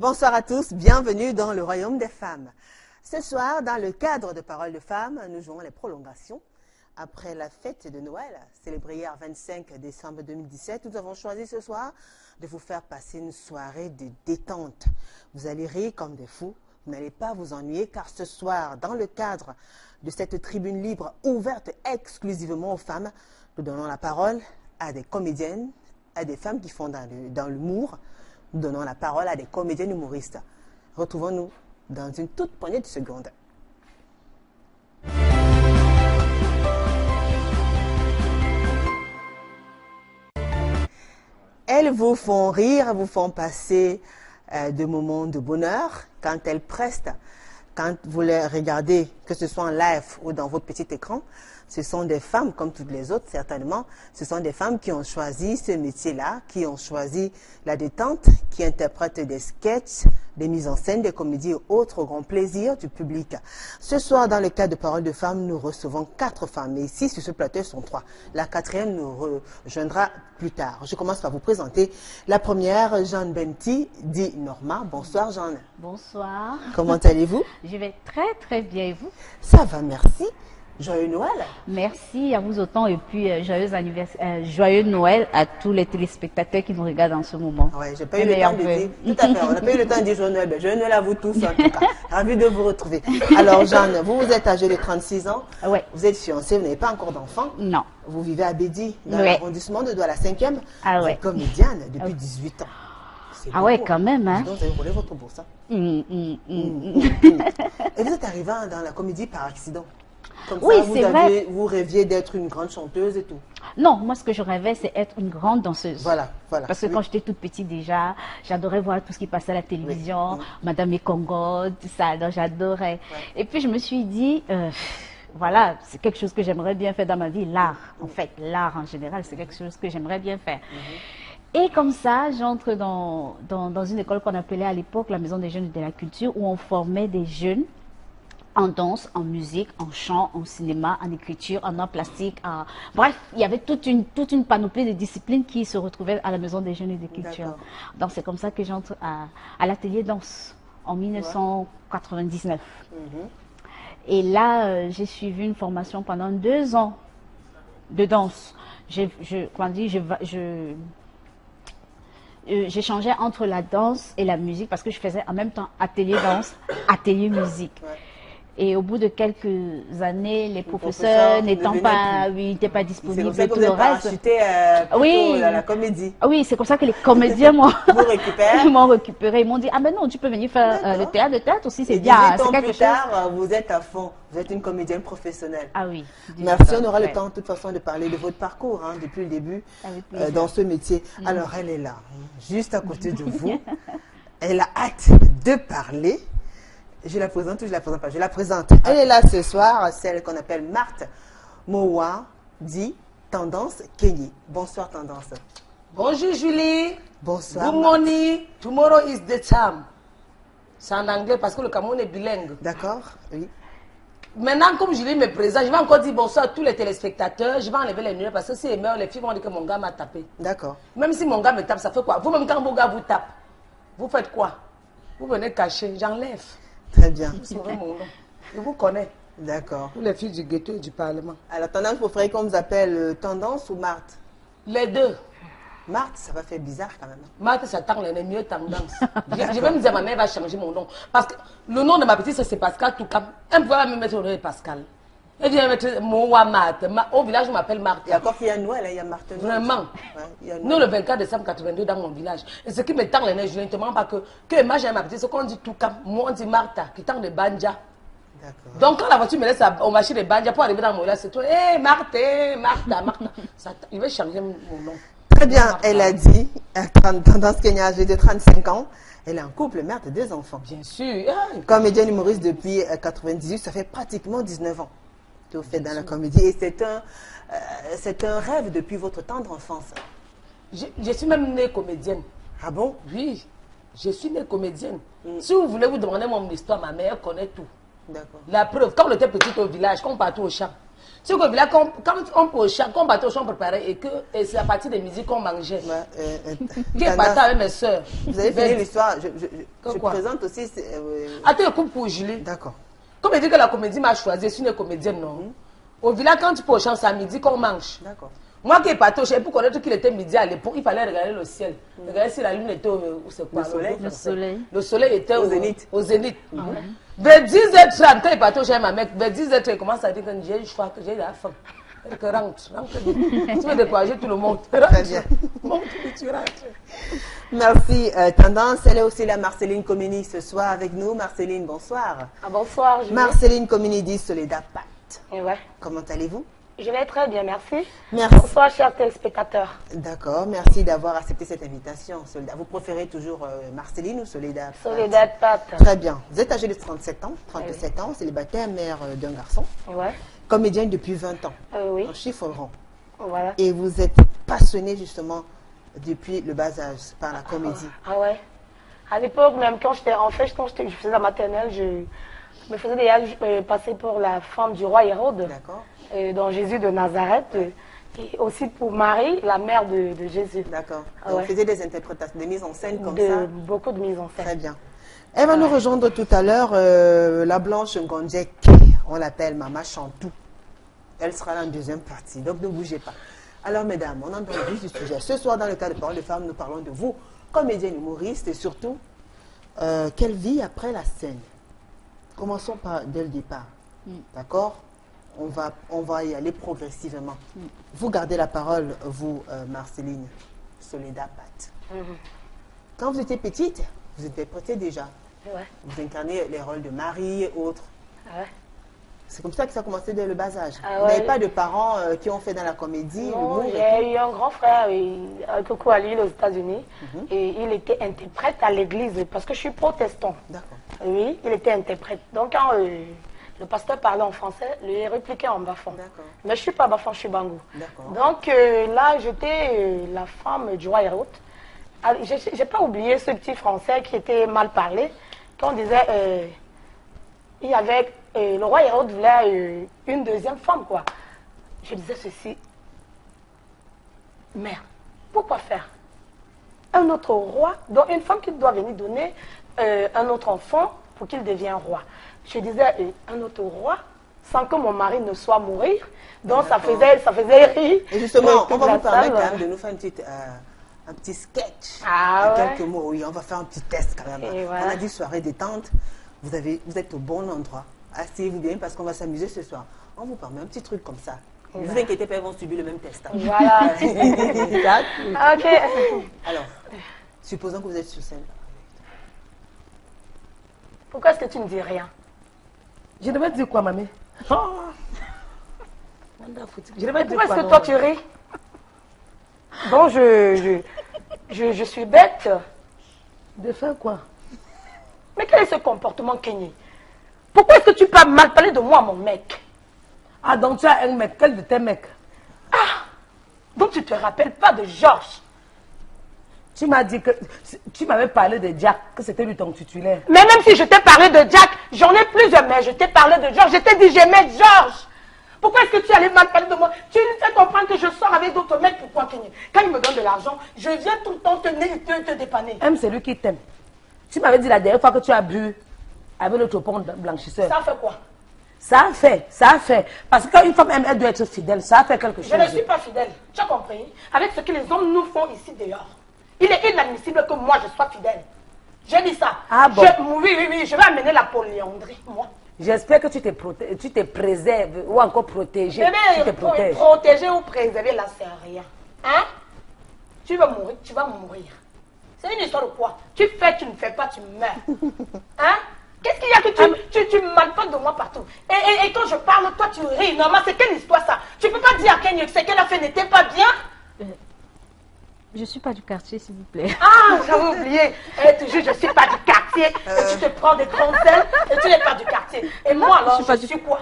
Bonsoir à tous, bienvenue dans le royaume des femmes. Ce soir, dans le cadre de Paroles de femmes, nous jouons les prolongations. Après la fête de Noël, célébrée hier 25 décembre 2017, nous avons choisi ce soir de vous faire passer une soirée de détente. Vous allez rire comme des fous, vous n'allez pas vous ennuyer car ce soir, dans le cadre de cette tribune libre ouverte exclusivement aux femmes, nous donnons la parole à des comédiennes, à des femmes qui font dans l'humour. Nous donnons la parole à des comédiennes humoristes. Retrouvons-nous dans une toute poignée de secondes. Elles vous font rire, vous font passer de moments de bonheur quand elles prestent, quand vous les regardez, que ce soit en live ou dans votre petit écran. Ce sont des femmes, comme toutes les autres certainement, ce sont des femmes qui ont choisi ce métier-là, qui ont choisi la détente, qui interprètent des sketchs, des mises en scène, des comédies et autres au grand plaisir du public. Ce soir, dans le cadre de Paroles de femmes, nous recevons 4 femmes. Et ici, sur ce plateau, sont 3. La 4e nous rejoindra plus tard. Je commence par vous présenter la première, Jeanne Benti, dit Norma. Bonsoir, Jeanne. Bonsoir. Comment allez-vous? Je vais très très bien et vous? Ça va, merci. Joyeux Noël. Merci à vous autant et puis joyeux Noël à tous les téléspectateurs qui nous regardent en ce moment. Oui, j'ai pas eu le temps de dire. Tout à fait, on n'a pas eu le temps de dire joyeux Noël. Joyeux Noël à vous tous en tout cas. Ravi de vous retrouver. Alors Jeanne, vous êtes âgée de 36 ans. Oui. Vous êtes fiancée, vous n'avez pas encore d'enfant. Non. Vous vivez à Bédi, dans l'arrondissement de Douala, la 5e. Ah vous ouais. êtes comédienne depuis 18 ans. Ah ouais, quand même, hein. Donc vous avez volé votre bourse. Et vous êtes arrivée dans la comédie par accident. Comme oui, ça, vrai. Vous rêviez d'être une grande chanteuse et tout. Non, moi ce que je rêvais, c'est être une grande danseuse. Voilà, voilà. Parce que quand j'étais toute petite déjà, j'adorais voir tout ce qui passait à la télévision, Madame et Congo, tout ça, donc j'adorais. Ouais. Et puis je me suis dit, voilà, c'est quelque chose que j'aimerais bien faire dans ma vie, l'art. En fait, l'art en général, c'est quelque chose que j'aimerais bien faire. Et comme ça, j'entre dans une école qu'on appelait à l'époque la Maison des Jeunes et de la Culture, où on formait des jeunes en danse, en musique, en chant, en cinéma, en écriture, en art plastique. Bref, il y avait toute une panoplie de disciplines qui se retrouvaient à la Maison des Jeunes et des Cultures. Donc c'est comme ça que j'entre à l'atelier danse en 1999. Et là, j'ai suivi une formation pendant 2 ans de danse. J'échangeais entre la danse et la musique parce que je faisais en même temps atelier danse, atelier musique. Et au bout de quelques années, les professeurs n'étaient pas disponibles. C'est comme ça que vous êtes parachuté à la comédie. Oui, c'est comme ça que les comédiens m'ont récupéré. Ils m'ont dit, ah ben non, tu peux venir faire le théâtre. Le théâtre aussi, c'est bien. 18 ans plus tard, vous êtes à fond. Vous êtes une comédienne professionnelle. Ah oui. Merci, on aura le temps de toute façon de parler de votre parcours depuis le début dans ce métier. Alors, elle est là, juste à côté de vous. Elle a hâte de parler. Je la présente ou je la présente pas? Je la présente. Elle est là ce soir, celle qu'on appelle Marthe Mowa, dit Tendance Kenyi. Bonsoir Tendance. Bonjour Julie. Bonsoir. Good morning. Tomorrow is the time. C'est en anglais parce que le Cameroun est bilingue. D'accord, oui. Maintenant, comme Julie me présente, je vais encore dire bonsoir à tous les téléspectateurs. Je vais enlever les lunettes parce que si les filles vont dire que mon gars m'a tapé. D'accord. Même si mon gars me tape, ça fait quoi? Vous-même, quand vos gars vous tapent, vous faites quoi? Vous venez cacher, j'enlève. Très bien. Vous saurez mon nom. Je vous connais. D'accord. Tous les filles du ghetto et du Parlement. Alors, Tendance, vous préférez qu'on vous appelle Tendance ou Marthe? Les deux. Marthe, ça va faire bizarre quand même. Marthe, ça tend les mieux tendance. Je vais me dire, ma mère va changer mon nom. Parce que le nom de ma petite, c'est Pascal Toukam. Elle va même mettre le nom de Pascal. Elle vient mettre mon wa Marthe. Au village, on m'appelle Marthe. Il y a encore qu'il y a Noël, il y a Marthe. Vraiment. Ouais, nous, le 24 décembre 82 dans mon village. Et ce qui me tend les nez, je ne te mens pas que moi j'ai ma petite, c'est qu'on dit Toukam. Moi, on dit Martha, qui tend de Banja. Donc, quand la voiture me laisse au marché de Banja pour arriver dans mon village, c'est toi, hé, Marthe, Martha. Il va changer mon nom. Très bien, elle a dit, Tendance Kenya, âgée de 35 ans, elle est en couple, mère de 2 enfants. Bien sûr. Comédienne humoriste depuis 98, ça fait pratiquement 19 ans que vous faites dans la comédie. Et c'est un rêve depuis votre tendre enfance. Je suis même née comédienne. Ah bon? Oui, je suis née comédienne. Si vous voulez vous demander mon histoire, ma mère connaît tout. D'accord. La preuve, quand on était petite au village, quand on partait au champ, Tu sais que là, quand on partait au champ préparé et que c'est à partir des musiques qu'on mangeait. Qui est parti avec mes soeurs. Vous avez fini l'histoire. Je présente aussi. Attends, coupe pour Julie. D'accord. Comme elle dit que la comédie m'a choisi, je suis une comédienne, non. Au village, quand tu peux au champ, c'est à midi qu'on mange. D'accord. Moi qui est parti au champ, pour connaître qu'il était midi à l'époque, il fallait regarder le ciel. Regarder si la lune était où c'est quoi. Le soleil était au zénith. Au zénith. Vers 10h30, quand il est parti au champ, ma mec, vers 10h30, il commence à dire que j'ai faim, que j'ai la faim. Que rentre. Tu veux décourager tout le monde. Très bien. Merci. Tendance, elle est aussi la Marceline Comini ce soir avec nous. Marceline, bonsoir. Bonsoir. Marceline Comini dit Soledad Pat. Ouais. Comment allez-vous? Je vais très bien, merci. Merci. Bonsoir, chers téléspectateurs. D'accord, merci d'avoir accepté cette invitation. Soledad. Vous préférez toujours Marceline ou Soledad Pat? Soledad Pat. Très bien. Vous êtes âgée de 37 ans, 37 ans, célibataire, mère d'un garçon. Ouais. Comédienne depuis 20 ans. Oui. En chiffre rond. Voilà. Et vous êtes passionnée justement depuis le bas âge par la comédie. Ah ouais. À l'époque, même quand j'étais en fait, quand je faisais la maternelle, je me faisais déjà passer pour la femme du roi Hérode. D'accord. Dans Jésus de Nazareth. Et aussi pour Marie, la mère de Jésus. D'accord. Ah Vous ouais. faisiez des interprétations, des mises en scène comme ça. Beaucoup de mises en scène. Très bien. Elle va nous rejoindre tout à l'heure, la Blanche Ngondjek, on l'appelle Mama Chantou. Elle sera là en deuxième partie, donc ne bougez pas. Alors mesdames, on entre dans le vif du sujet. Ce soir, dans le cadre de Parole de Femmes, nous parlons de vous, comédienne humoriste, et surtout, quelle vie après la scène. Commençons par dès le départ. D'accord? On va y aller progressivement. Vous gardez la parole, vous, Marceline Soledad Pat. Quand vous étiez petite, vous interprétez déjà. Ouais. Vous incarnez les rôles de Marie et autres. Ouais. C'est comme ça que ça a commencé dès le bas âge. Ah Vous ouais. n'avez pas de parents qui ont fait dans la comédie, Non, l'humour et j'ai eu un grand frère, coucou à lui, aux États-Unis. Et il était interprète à l'église, parce que je suis protestant. D'accord. Oui, il était interprète. Donc quand le pasteur parlait en français, lui répliquait en bafon. D'accord. Mais je ne suis pas bafon, je suis bangou. D'accord. Donc là, j'étais la femme du roi Hérode. Je n'ai pas oublié ce petit français qui était mal parlé. Quand on disait, il y avait, le roi Hérode voulait une deuxième femme, quoi. Je disais ceci. Merde, pourquoi faire un autre roi, donc une femme qui doit venir donner un autre enfant pour qu'il devienne roi. Je disais un autre roi sans que mon mari ne soit mourir. Donc ça faisait rire. Et justement, on va vous la permettre salle. quand même de nous faire un petit sketch. Ah En ouais. quelques mots, oui, on va faire un petit test quand même. Et voilà. On a dit soirée détente. Vous êtes au bon endroit. Asseyez-vous bien parce qu'on va s'amuser ce soir. On vous permet un petit truc comme ça. Ne vous inquiétez pas, ils vont subir le même test. Voilà. Ok. Alors, supposons que vous êtes sur scène. Pourquoi est-ce que tu ne dis rien? Je devais dire quoi, mamie? Je devais dire Pourquoi quoi? est-ce que toi tu ris? Bon, je suis bête. De faire quoi? Mais quel est ce comportement, Kenny? Pourquoi est-ce que tu peux mal parler de moi, mon mec? Ah, donc tu as un mec. Quel de tes mecs? Donc tu ne te rappelles pas de Georges? Tu m'as dit que... Tu m'avais parlé de Jack, que c'était lui ton titulaire. Mais même si je t'ai parlé de Jack, j'en ai plusieurs, mais je t'ai parlé de Georges. Je t'ai dit j'aimais Georges. Pourquoi est-ce que tu allais mal parler de moi? Tu me fais comprendre que je sors avec d'autres mecs. Pourquoi, Kenny? Quand il me donne de l'argent, je viens tout le temps te dépanner. M, c'est lui qui t'aime. Tu m'avais dit la dernière fois que tu as bu avec le topon blanchisseur. Ça fait quoi? Ça a fait. Parce qu'une femme aime, elle doit être fidèle. Ça a fait quelque chose. Je ne suis pas fidèle. Tu as compris? Avec ce que les hommes nous font ici dehors. Il est inadmissible que moi je sois fidèle. J'ai dit ça. Ah bon? Oui, je vais amener la polyandrie, moi. J'espère que tu te préserves ou encore protégé. Tu te protèges. Protéger ou préserver, là, c'est rien. Hein? Tu vas mourir, tu vas mourir. C'est une histoire de quoi? Tu fais, tu ne fais pas, tu meurs. Hein? Qu'est-ce qu'il y a que tu malposes de moi partout? Et quand je parle, toi tu ris. Normalement, c'est quelle histoire ça? Tu peux pas dire à Kenya que ce qu'elle a fait n'était pas bien? Je ne suis pas du quartier, s'il vous plaît. Ah, j'avais oublié. Et tu dis, je ne suis pas du quartier. Et tu te prends des grandes ailes et tu n'es pas du quartier. Et moi, alors, je suis quoi?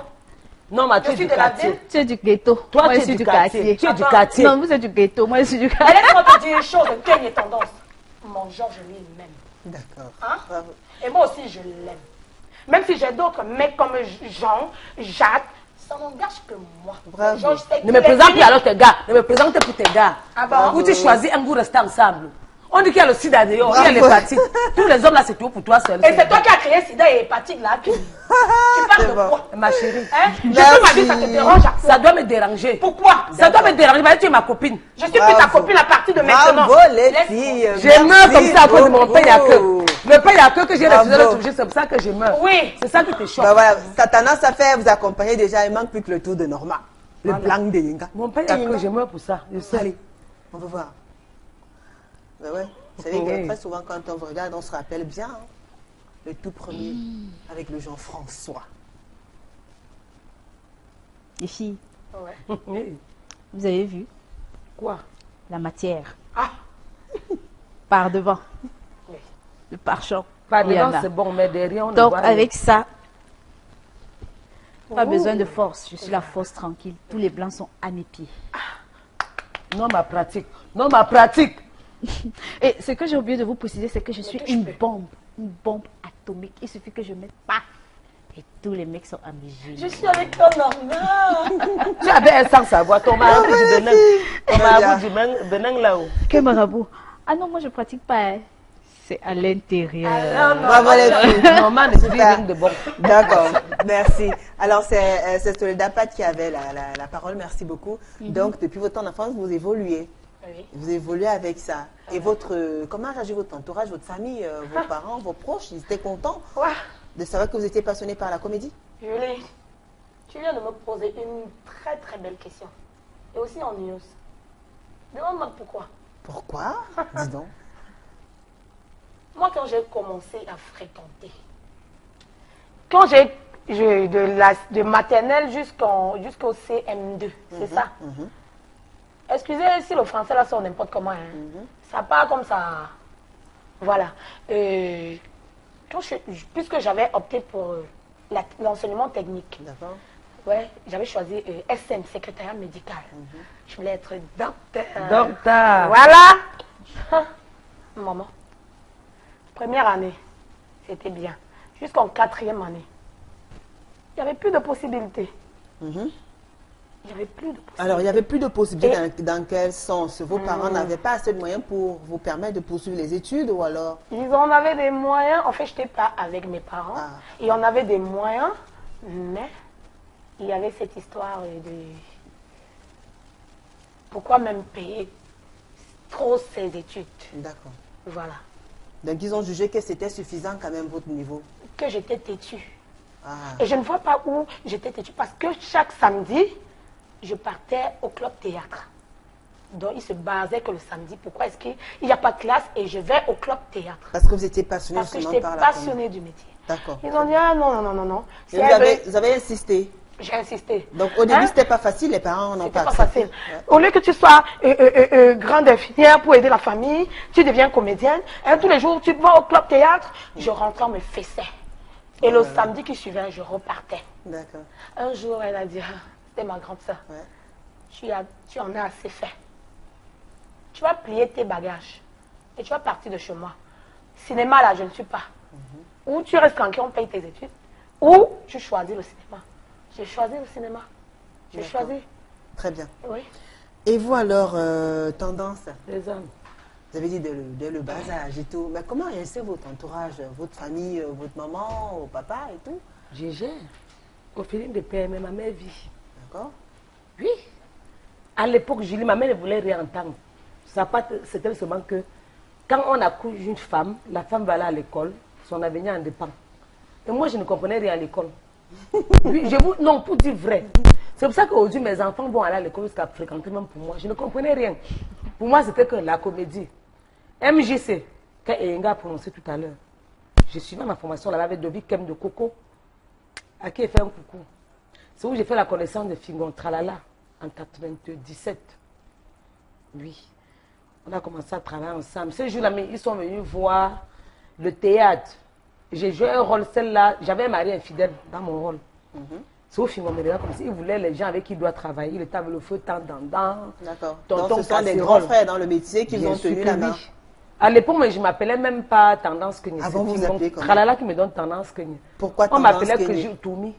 Non, mais tu es suis du de la quartier. ville. Tu es du ghetto. Toi, moi, tu je es suis du du quartier. Tu es du Attends. quartier. Non, vous êtes du ghetto. Moi, je suis du Mais quartier. laisse-moi te dire une chose. Kenya est tendance. Mon Georges, lui, il m'aime. D'accord. Hein? Bravo. Et moi aussi, je l'aime. Même si j'ai d'autres mecs comme Jean, Jacques, Ça n'engage que moi. Bravo. Je sais Ne qu'il me est présente plus fini. alors tes gars. Ne me présente pour tes gars. Ah bon? Où tu choisis un goût, rester ensemble. On dit qu'il y a le sida dehors, il y a Bravo. l'hépatite. Tous les hommes là, c'est tout pour toi seul. Et c'est toi qui as créé sida et hépatique là. Tu parles de bon. quoi? Ma chérie. Hein? Je Merci. peux ma vie, ça te dérange à quoi? Ça doit me déranger. Pourquoi? Ça doit me déranger parce que tu es ma copine. Je suis plus ta Bravo. copine à partir de maintenant. Bravo les Laisse-moi. filles. Je meurs comme ça à cause de mon beaucoup. pain à queue. Le pain à queue que j'ai refusé de Bravo. toucher, c'est pour ça que je meurs. Oui. C'est ça qui te choque. Bah voilà, ça a tendance à faire vous accompagner déjà, il manque plus que le tour de Norma. Le Voilà. blanc de Yinga. Mon pain à queue, je meurs pour ça. Je sais. Allez, on va voir. Bah ouais, vous savez que Oui. très souvent quand on vous regarde, on se rappelle bien hein, le tout premier avec le Jean-François. Les filles, Ouais. Oui. vous avez vu Quoi? la matière Ah, par devant, oui. le pare-champ. Pas il y en devant, a. c'est bon, mais derrière, on ne Donc voit rien. avec ça, pas besoin de force. Je suis la force tranquille. Tous les blancs sont à mes pieds. Non, ma pratique. Non, ma pratique. Et ce que j'ai oublié de vous préciser, c'est que je suis touche une plus. bombe atomique. Il suffit que je mette paf et tous les mecs sont à mes genoux. Je suis avec toi, Norma. Tu avais un sans savoir. Ton marabout du Bénin. Ton marabout du Bénin là-haut. Que marabout? Ah non, moi je pratique pas. Hein. C'est à l'intérieur. Bravo les filles. Normal, ne dit rien de bon. D'accord, merci. Alors c'est Soledad Pat qui avait la parole, merci beaucoup. Donc depuis votre temps d'enfance, vous évoluez. Oui. Vous évoluez avec ça. Et votre, comment a réagi votre entourage, votre famille, vos parents, vos proches, ils étaient contents Ouais. de savoir que vous étiez passionné par la comédie? Julie, tu viens de me poser une très très belle question. Et aussi ennuyeuse. Demande-moi pourquoi. Pourquoi? Dis donc. Moi, quand j'ai commencé à fréquenter, quand j'ai de maternelle jusqu'au CM2, c'est ça. Excusez si le français là sort n'importe comment. Hein. Ça part comme ça. Voilà. Puisque j'avais opté pour l'enseignement technique, D'accord. ouais, j'avais choisi SM, secrétariat médical. Je voulais être docteur. Docteur. Voilà. Hein. Maman. Première année, c'était bien. Jusqu'en 4e année, il n'y avait plus de possibilités. Il n'y avait plus de possibilités. Alors, il n'y avait plus de possibilités dans quel sens? Vos parents n'avaient pas assez de moyens pour vous permettre de poursuivre les études ou alors? Ils en avaient des moyens. En fait, je n'étais pas avec mes parents. Ah. Ils en avaient des moyens, mais il y avait cette histoire de... Pourquoi même payer trop ses études? D'accord. Voilà. Donc, ils ont jugé que c'était suffisant quand même votre niveau. Que j'étais têtue. Ah, Et je ne vois pas où j'étais têtue parce que chaque samedi, je partais au club théâtre. Donc, ils se basaient que le samedi, pourquoi est-ce qu'il n'y a pas de classe et je vais au club théâtre? parce que vous étiez passionné Parce que justement j'étais par la passionnée du métier. D'accord. Ils ont dit, ah non, non, non, non. Si Et elle veut- vous avez insisté. J'ai insisté. Donc, au début, Hein? c'était pas facile, les parents n'ont C'était pas pas accepté. facile. Ouais. Au lieu que tu sois grande infirmière pour aider la famille, tu deviens comédienne. Et tous les jours, tu vas au club théâtre. Je rentrais, on me fessait. Et le samedi qui suivait, je repartais. D'accord. Un jour, elle a dit, ah, c'était ma grande soeur, Ouais. tu en as assez fait. Tu vas plier tes bagages et tu vas partir de chez moi. Cinéma, là, je ne suis pas. Ou tu restes tranquille, on paye tes études. Ou tu choisis le cinéma. J'ai choisi le cinéma. J'ai D'accord. choisi. Très bien. Oui. Et vous alors, tendance, Les hommes. vous avez dit dès le bas âge et tout, mais comment réagissait votre entourage, votre famille, votre maman, votre papa et tout? Je gère. Au feeling de PME, ma mère vit. D'accord? Oui. À l'époque, Julie, ma mère ne voulait rien entendre. C'était seulement que quand on accouche une femme, la femme va aller à l'école, son avenir en dépend. Et moi, je ne comprenais rien à l'école. Oui, non, pour dire vrai. C'est pour ça qu'aujourd'hui, mes enfants vont aller à l'école jusqu'à fréquenter même pour moi. Je ne comprenais rien. Pour moi, c'était que la comédie. MJC, quand Enga a prononcé tout à l'heure, je suis dans ma formation là-bas avec Dobi Kem de Coco, à qui il fait un coucou. C'est où j'ai fait la connaissance de Fingon Tralala en 97. Oui. On a commencé à travailler ensemble. Ces jours-là, ils sont venus voir le théâtre. J'ai joué un rôle, celle-là, j'avais un mari infidèle dans mon rôle. C'est au film, mais comme ça, il voulait les gens avec qui il doit travailler. Il était avec le feu tant dans. D'accord. Tonton Donc, ce sont des Casserole. grands frères dans le métier qui vous Bien ont sûr tenu que la main. oui. À l'époque, moi, je ne m'appelais même pas Tendance Kenye. Avant, vous vous appeliez comment? Tralala qui me donne Tendance Kenye. Pourquoi On Tendance m'appelait que Kenye? je Toumi.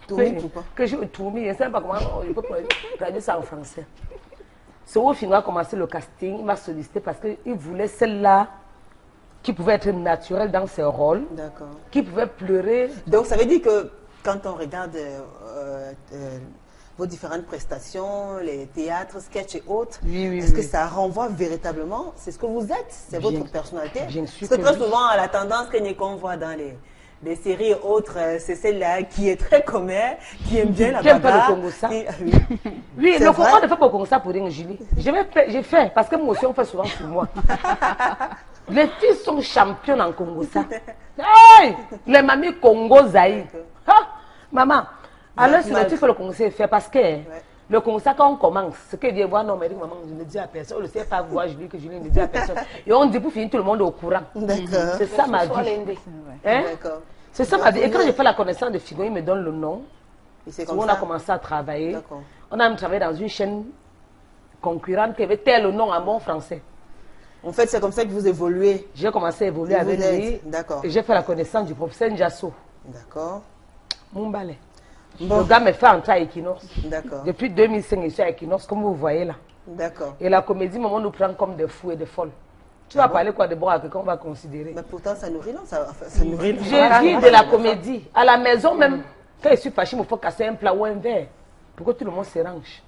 Toumi, pourquoi? Que je Toumi, je ne sais pas comment je peux traduire ça en français. C'est où Fingo a commencé le casting, il m'a sollicité parce qu'il voulait celle-là qui pouvait être naturelle dans ses rôles, qui pouvait pleurer. Donc ça veut dire que quand on regarde vos différentes prestations, les théâtres, sketchs et autres, est-ce que ça renvoie véritablement? C'est ce que vous êtes? C'est votre personnalité? Bien sûr. Parce que très souvent, la tendance qu'on voit dans les séries et autres, c'est celle-là qui est très commère, qui aime bien la bagarre. Qui aime pas le Congo ça. Oui, le Congo ne fait pas comme ça pour dire Julie. J'ai fait, parce que moi aussi on fait souvent sur moi. Les filles sont championnes en Congo ça. Hey, les mamies Congo Zaï. Maman. Alors, si tu fais le conseil, fait parce que le conseil, quand on commence, ce que dit voir, non, mais maman, je ne dis à personne. On ne sait pas voir Julie que Julie ne dit à personne. Et on dit pour finir, tout le monde est au courant. C'est ça ma vie. C'est ça ma vie. Et quand j'ai fait la connaissance de Figo, il me donne le nom. On a commencé à travailler. On a même travaillé dans une chaîne concurrente qui avait tel nom en bon français. En fait, c'est comme ça que vous évoluez. J'ai commencé à évoluer avec lui. Et j'ai fait la connaissance du professeur Ndiasso. D'accord. Mon balai. Le gars me fait entrer à Equinox. D'accord. Depuis 2005, je suis à Equinox, comme vous voyez là. D'accord. Et la comédie, maman nous prend comme des fous et des folles. Tu vas parler quoi de bon à quelqu'un, on va considérer. Mais pourtant, ça nourrit, non? Ça nourrit. J'ai vu de la comédie. À la maison même, quand je suis fâchée, il me faut casser un plat ou un verre. Pourquoi tout le monde se range?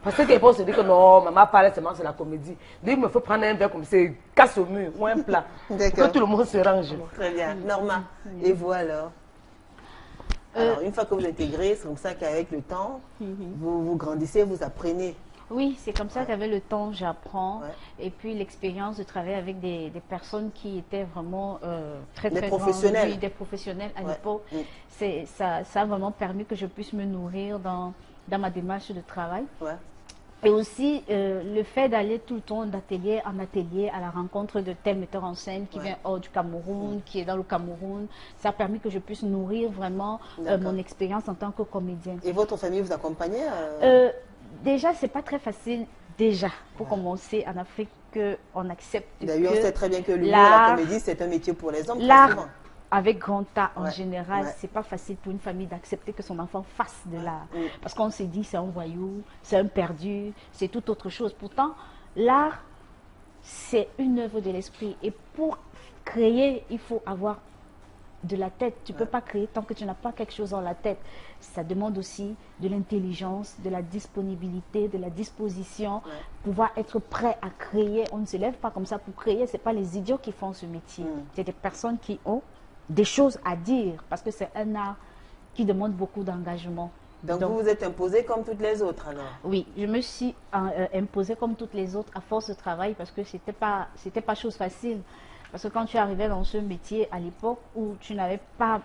Parce que quelqu'un se dit que non, maman parle seulement c'est la comédie. Donc il me faut prendre un verre comme ça, casse au mur ou un plat. Pour que tout le monde se range. Très bien. Norma, et vous alors? Alors, une fois que vous intégrez, c'est comme ça qu'avec le temps, vous grandissez, vous apprenez. Oui, c'est comme ça qu'avec le temps, j'apprends. Et puis l'expérience de travailler avec des personnes qui étaient vraiment très professionnels. Grandes, des professionnels à l'époque. Ça a vraiment permis que je puisse me nourrir dans ma démarche de travail. Et aussi, le fait d'aller tout le temps d'atelier en atelier à la rencontre de tel metteur en scène qui vient hors du Cameroun, qui est dans le Cameroun, ça a permis que je puisse nourrir vraiment mon expérience en tant que comédienne. Et votre famille vous accompagnait Déjà, c'est pas très facile, pour commencer en Afrique, qu'on accepte D'ailleurs, on sait très bien que l'humour et la comédie, c'est un métier pour les hommes. L'art, avec grand A en général, c'est pas facile pour une famille d'accepter que son enfant fasse de l'art. Parce qu'on s'est dit, c'est un voyou, c'est un perdu, c'est tout autre chose. Pourtant, l'art, c'est une œuvre de l'esprit. Et pour créer, il faut avoir de la tête. Tu ne peux pas créer tant que tu n'as pas quelque chose dans la tête. Ça demande aussi de l'intelligence, de la disponibilité, de la disposition, pouvoir être prêt à créer. On ne se lève pas comme ça pour créer. Ce n'est pas les idiots qui font ce métier. C'est des personnes qui ont des choses à dire parce que c'est un art qui demande beaucoup d'engagement. Donc vous vous êtes imposée comme toutes les autres alors? Oui, je me suis imposée comme toutes les autres à force de travail parce que c'était pas chose facile. Parce que quand tu arrivais dans ce métier à l'époque où tu n'avais pas,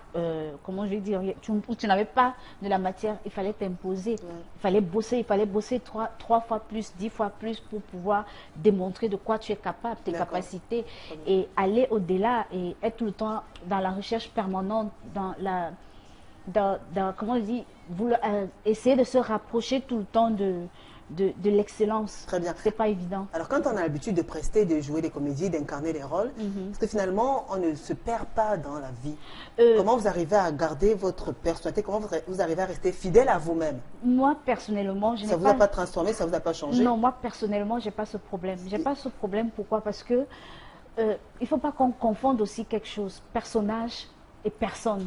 comment je vais dire, où tu n'avais pas de la matière, il fallait t'imposer. Il fallait bosser 3 fois plus, 10 fois plus pour pouvoir démontrer de quoi tu es capable, tes capacités. Et aller au-delà et être tout le temps dans la recherche permanente, comment on dit, essayer de se rapprocher tout le temps de l'excellence. Très bien. C'est pas évident. Alors quand on a l'habitude de prester, de jouer des comédies, d'incarner des rôles, parce que finalement on ne se perd pas dans la vie. Comment vous arrivez à garder votre personnalité? Comment vous arrivez à rester fidèle à vous-même? Moi personnellement, je n'ai pas... Ça vous a pas transformé, ça vous a pas changé? Non, moi personnellement, j'ai pas ce problème. J'ai pas ce problème. Pourquoi? Parce que il faut pas qu'on confonde aussi quelque chose. Personnage et personne.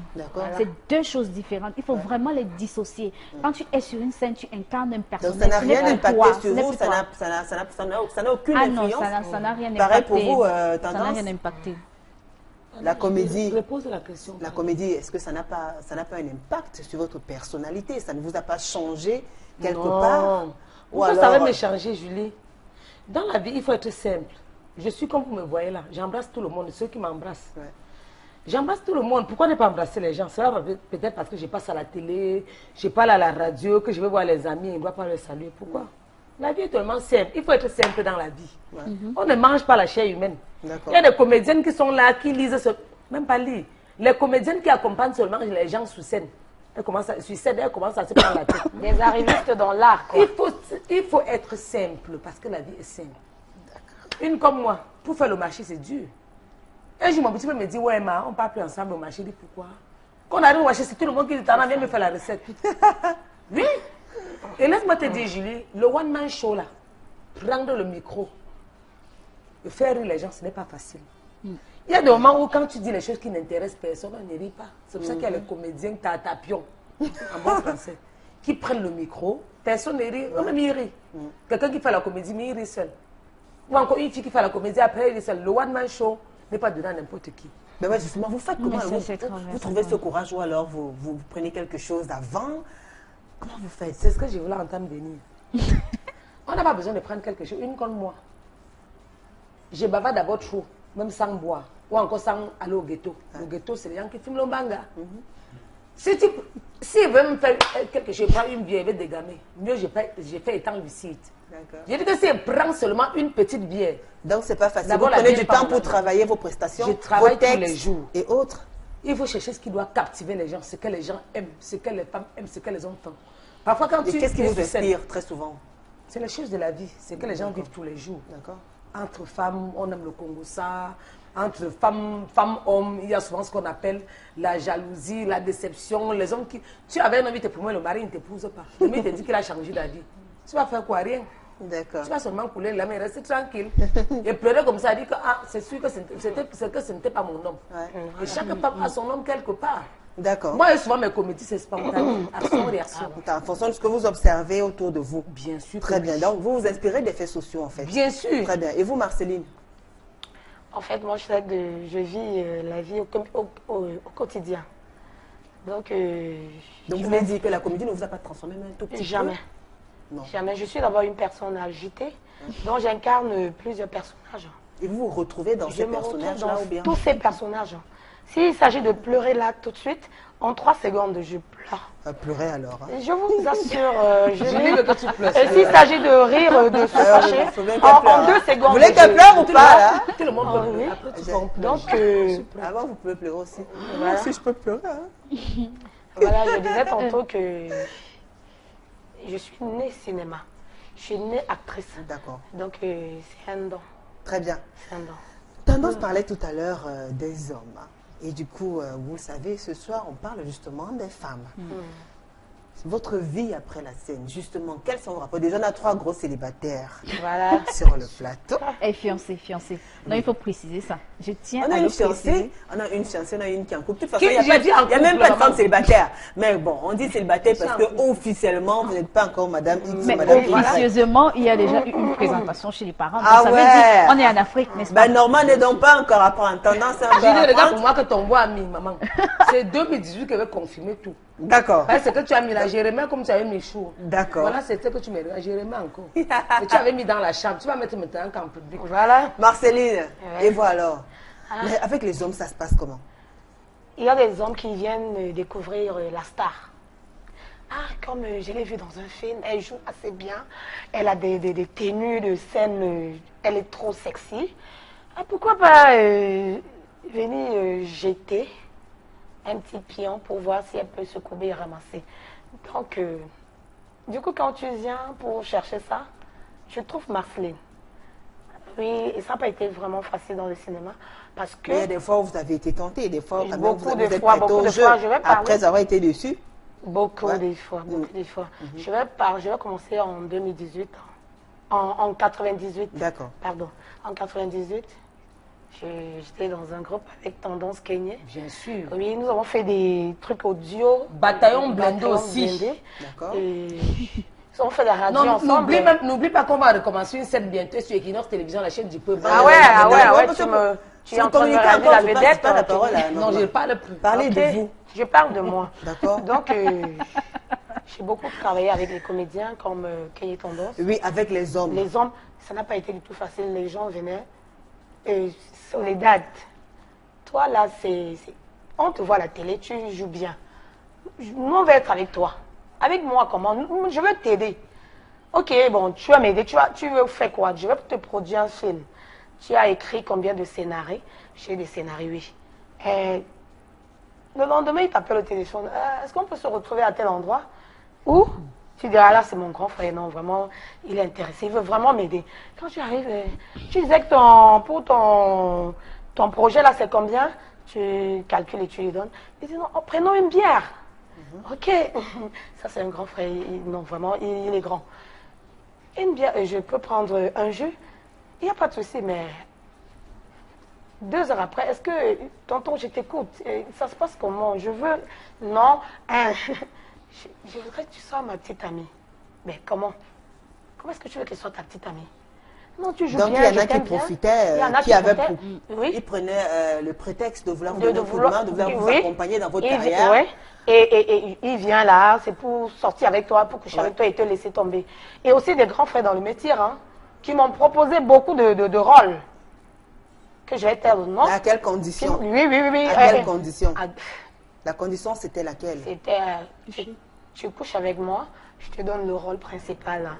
C'est deux choses différentes. Il faut vraiment les dissocier. Quand tu es sur une scène, tu incarnes un personnage. Donc ça n'a rien impacté sur vous, ça n'a aucune influence. Ah non, ça n'a rien impacté. Pareil pour vous, Tendance? Ça n'a rien impacté. La comédie, la comédie, est-ce que ça n'a pas un impact sur votre personnalité? Ça ne vous a pas changé quelque part? Pourquoi ça va me changer, Julie? Dans la vie, il faut être simple. Je suis comme vous me voyez là. J'embrasse tout le monde, ceux qui m'embrassent. J'embrasse tout le monde. Pourquoi ne pas embrasser les gens? C'est peut-être parce que je passe à la télé, je parle à la radio, que je vais voir les amis, je ne dois pas les saluer. Pourquoi? La vie est tellement simple. Il faut être simple dans la vie. On ne mange pas la chair humaine. Il y a des comédiennes qui sont là, qui lisent, même pas lire. Les comédiennes qui accompagnent seulement les gens sur scène. Elles commencent à se prendre la tête. Des arrivistes dans l'art. Il faut être simple parce que la vie est simple. Une comme moi, pour faire le marché, c'est dur. Un jour, mon petit frère me dit, ouais, on ne parle plus ensemble au marché. Je dis, pourquoi? Quand on arrive au marché, c'est tout le monde qui dit, Tana, viens me faire la recette. Oui. Et laisse-moi te dire, Julie, le one-man show là, prendre le micro, et faire rire les gens, ce n'est pas facile. Il y a des moments où quand tu dis les choses qui n'intéressent personne, on ne rit pas. C'est pour ça qu'il y a les comédiens tapions, en bon français, qui prennent le micro, personne ne rit, même il rit. Quelqu'un qui fait la comédie, mais il rit seul. Ou encore une fille qui fait la comédie, après il rit seul. Le one-man show n'est pas dedans n'importe qui. Mais ouais, justement, vous faites comment? Vous trouvez ce courage ou alors vous prenez quelque chose avant? Comment vous faites? C'est ce que je voulais entendre venir. On n'a pas besoin de prendre quelque chose, une comme moi. Je bavard d'abord trop, même sans boire, ou encore sans aller au ghetto. Le ghetto, c'est les gens qui fument le banga. Si il veut me faire quelque chose, je prends une bière, il va dégamer. Mieux, je fais étant lucide. Je dis que si elle prend seulement une petite bière. Donc, c'est pas facile. Vous prenez du temps pour travailler vos prestations, je travaille vos textes tous les jours. Et autres. Il faut chercher ce qui doit captiver les gens, ce que les gens aiment, ce que les femmes aiment, ce que les hommes font. Parfois, quand tu... Qu'est-ce qui vous inspire très souvent? C'est les choses de la vie, c'est que les gens vivent tous les jours. D'accord. Entre femmes, on aime le Congo ça. Entre femmes, hommes, il y a souvent ce qu'on appelle la jalousie, la déception. Les hommes qui... Tu avais un envie de t'épouser, le mari ne t'épouse pas. Le mari te dit qu'il a changé d'avis. Tu vas faire quoi? Rien. D'accord. Tu vas seulement couler la main, rester tranquille. Et pleurer comme ça, dire que c'est sûr que ce n'était pas mon homme. Ouais. Et chaque femme a son homme quelque part. D'accord. Moi, souvent, mes comédies, c'est spontané, action-réaction. En fonction de ce que vous observez autour de vous. Bien sûr. Très bien. Donc, vous vous inspirez des faits sociaux, en fait. Bien sûr. Très bien. Et vous, Marceline? En fait, moi, je vis la vie au quotidien. Donc vous m'avez dit que la comédie ne vous a pas transformé même un tout petit Jamais. peu? Non. Jamais. Je suis d'abord une personne agitée, dont j'incarne plusieurs personnages. Et vous vous retrouvez dans ces personnages-là ou bien? Tous ces personnages. S'il s'agit de pleurer là tout de suite, en 3 secondes, je pleure. Pleurer alors. Hein. Je vous assure, je veux que tu pleures. Et s'il s'agit de rire, de se fâcher, en 2 secondes. Vous voulez qu'elle pleure ou pas là? Tout le monde peut pleurer. Après, tu peux Donc, avant, vous pouvez pleurer aussi. Voilà. Si je peux pleurer. Hein. Voilà, je disais tantôt que je suis née cinéma. Je suis née actrice. D'accord. Donc, c'est un don. Très bien. C'est un don. Tendance parlait tout à l'heure des hommes. Et du coup, vous le savez, ce soir, on parle justement des femmes. Votre vie après la scène, justement, quels sont vos rapports? Déjà, on a 3 gros célibataires sur le plateau. Et fiancée. Non, il faut préciser ça. Je tiens On a à une le fiancée, préciser. on a une fiancée, on a une qui est en couple. De toute façon, Qui il n'y a même pas de femme couple, célibataire. Mais bon, on dit célibataire parce que officiellement, vous n'êtes pas encore Madame X, Mais Madame Y. officieusement, il y a déjà eu une présentation chez les parents. Donc, Ah ça ouais. veut dire, on est en Afrique, n'est-ce pas? Ben, Normand n'est donc pas encore à prendre tendance à Julie, regarde pour moi que ton bois a mis, maman. C'est 2018 qu'elle veut confirmer tout. D'accord. C'est que tu as mis la Jérémie comme tu avais mis chou. D'accord. Voilà, c'était que tu mets la Jérémie encore. Et tu avais mis dans la chambre. Tu vas mettre maintenant en public. Voilà. Marceline, Ouais. et vous alors? Mais avec les hommes, ça se passe comment? Il y a des hommes qui viennent découvrir la star. Ah, comme je l'ai vue dans un film, elle joue assez bien. Elle a des tenues de scène, elle est trop sexy. Ah, pourquoi pas venir jeter un petit pion pour voir si elle peut se courber et ramasser. Donc, du coup, quand tu viens pour chercher ça, je trouve Marceline. Oui, et ça n'a pas été vraiment facile dans le cinéma. Parce que Il y a des fois où vous avez été tenté, des fois, quand même, Beaucoup vous de êtes fois, prêté beaucoup au de jeu, fois, je vais parler. après avoir été dessus. beaucoup Ouais. de fois, beaucoup de fois. Je vais commencer en 2018, en 98. D'accord. Pardon, en 98. J'étais dans un groupe avec Tendance Kenya. Bien sûr. Oui, nous avons fait des trucs audio. Bataillon blindé aussi. blindé. D'accord. Et nous avons fait la radio Non, ensemble. n'oublie pas qu'on va recommencer une scène bientôt sur Equinox Télévision, la chaîne du peuple. Ah ouais, tu es en train de me communiquez regarder encore, la je passe vedette. pas la parole à Non, Normand. je ne parle plus. Parlez Ok, de vous. Je parle de moi. D'accord. Donc, j'ai beaucoup travaillé avec les comédiens comme Kenya Tendance. Oui, avec les hommes. Les hommes, ça n'a pas été du tout facile. Les gens venaient. Soledad, toi là, on te voit à la télé, tu joues bien. Nous, on va être avec toi. Avec moi, comment? Je veux t'aider. Ok, bon, tu vas m'aider. Tu veux faire quoi? Je vais te produire un film. Tu as écrit combien de scénarios? J'ai des scénarios, oui. Et le lendemain, il t'appelle au téléphone. Est-ce qu'on peut se retrouver à tel endroit? Où? Tu dis, ah là, c'est mon grand frère. Non, vraiment, il est intéressé. Il veut vraiment m'aider. Quand tu arrives, tu disais que pour ton projet, là, c'est combien? tu calcules et tu lui donnes. Il dit non, oh, prenons une bière. Ok, ça c'est un grand frère, non vraiment, il est grand. Une bière, je peux prendre un jus, il n'y a pas de souci, mais 2 heures après, est-ce que, tonton, je t'écoute, ça se passe comment? Je veux, non, je voudrais que tu sois ma petite amie. Mais comment? Comment est-ce que tu veux qu'elle soit ta petite amie? Non, tu joues donc, bien, il y en a qui profitaient, ils prenaient le prétexte de vouloir vous donner un coup de main, de vouloir vous accompagner dans votre carrière. Oui. Et il vient là, c'est pour sortir avec toi, pour coucher avec toi et te laisser tomber. Et aussi des grands frères dans le métier, hein, qui m'ont proposé beaucoup de rôles que je vais taire, non? À quelles conditions? Oui. À quelles conditions? La condition, c'était laquelle? C'était, tu couches avec moi, je te donne le rôle principal. Là.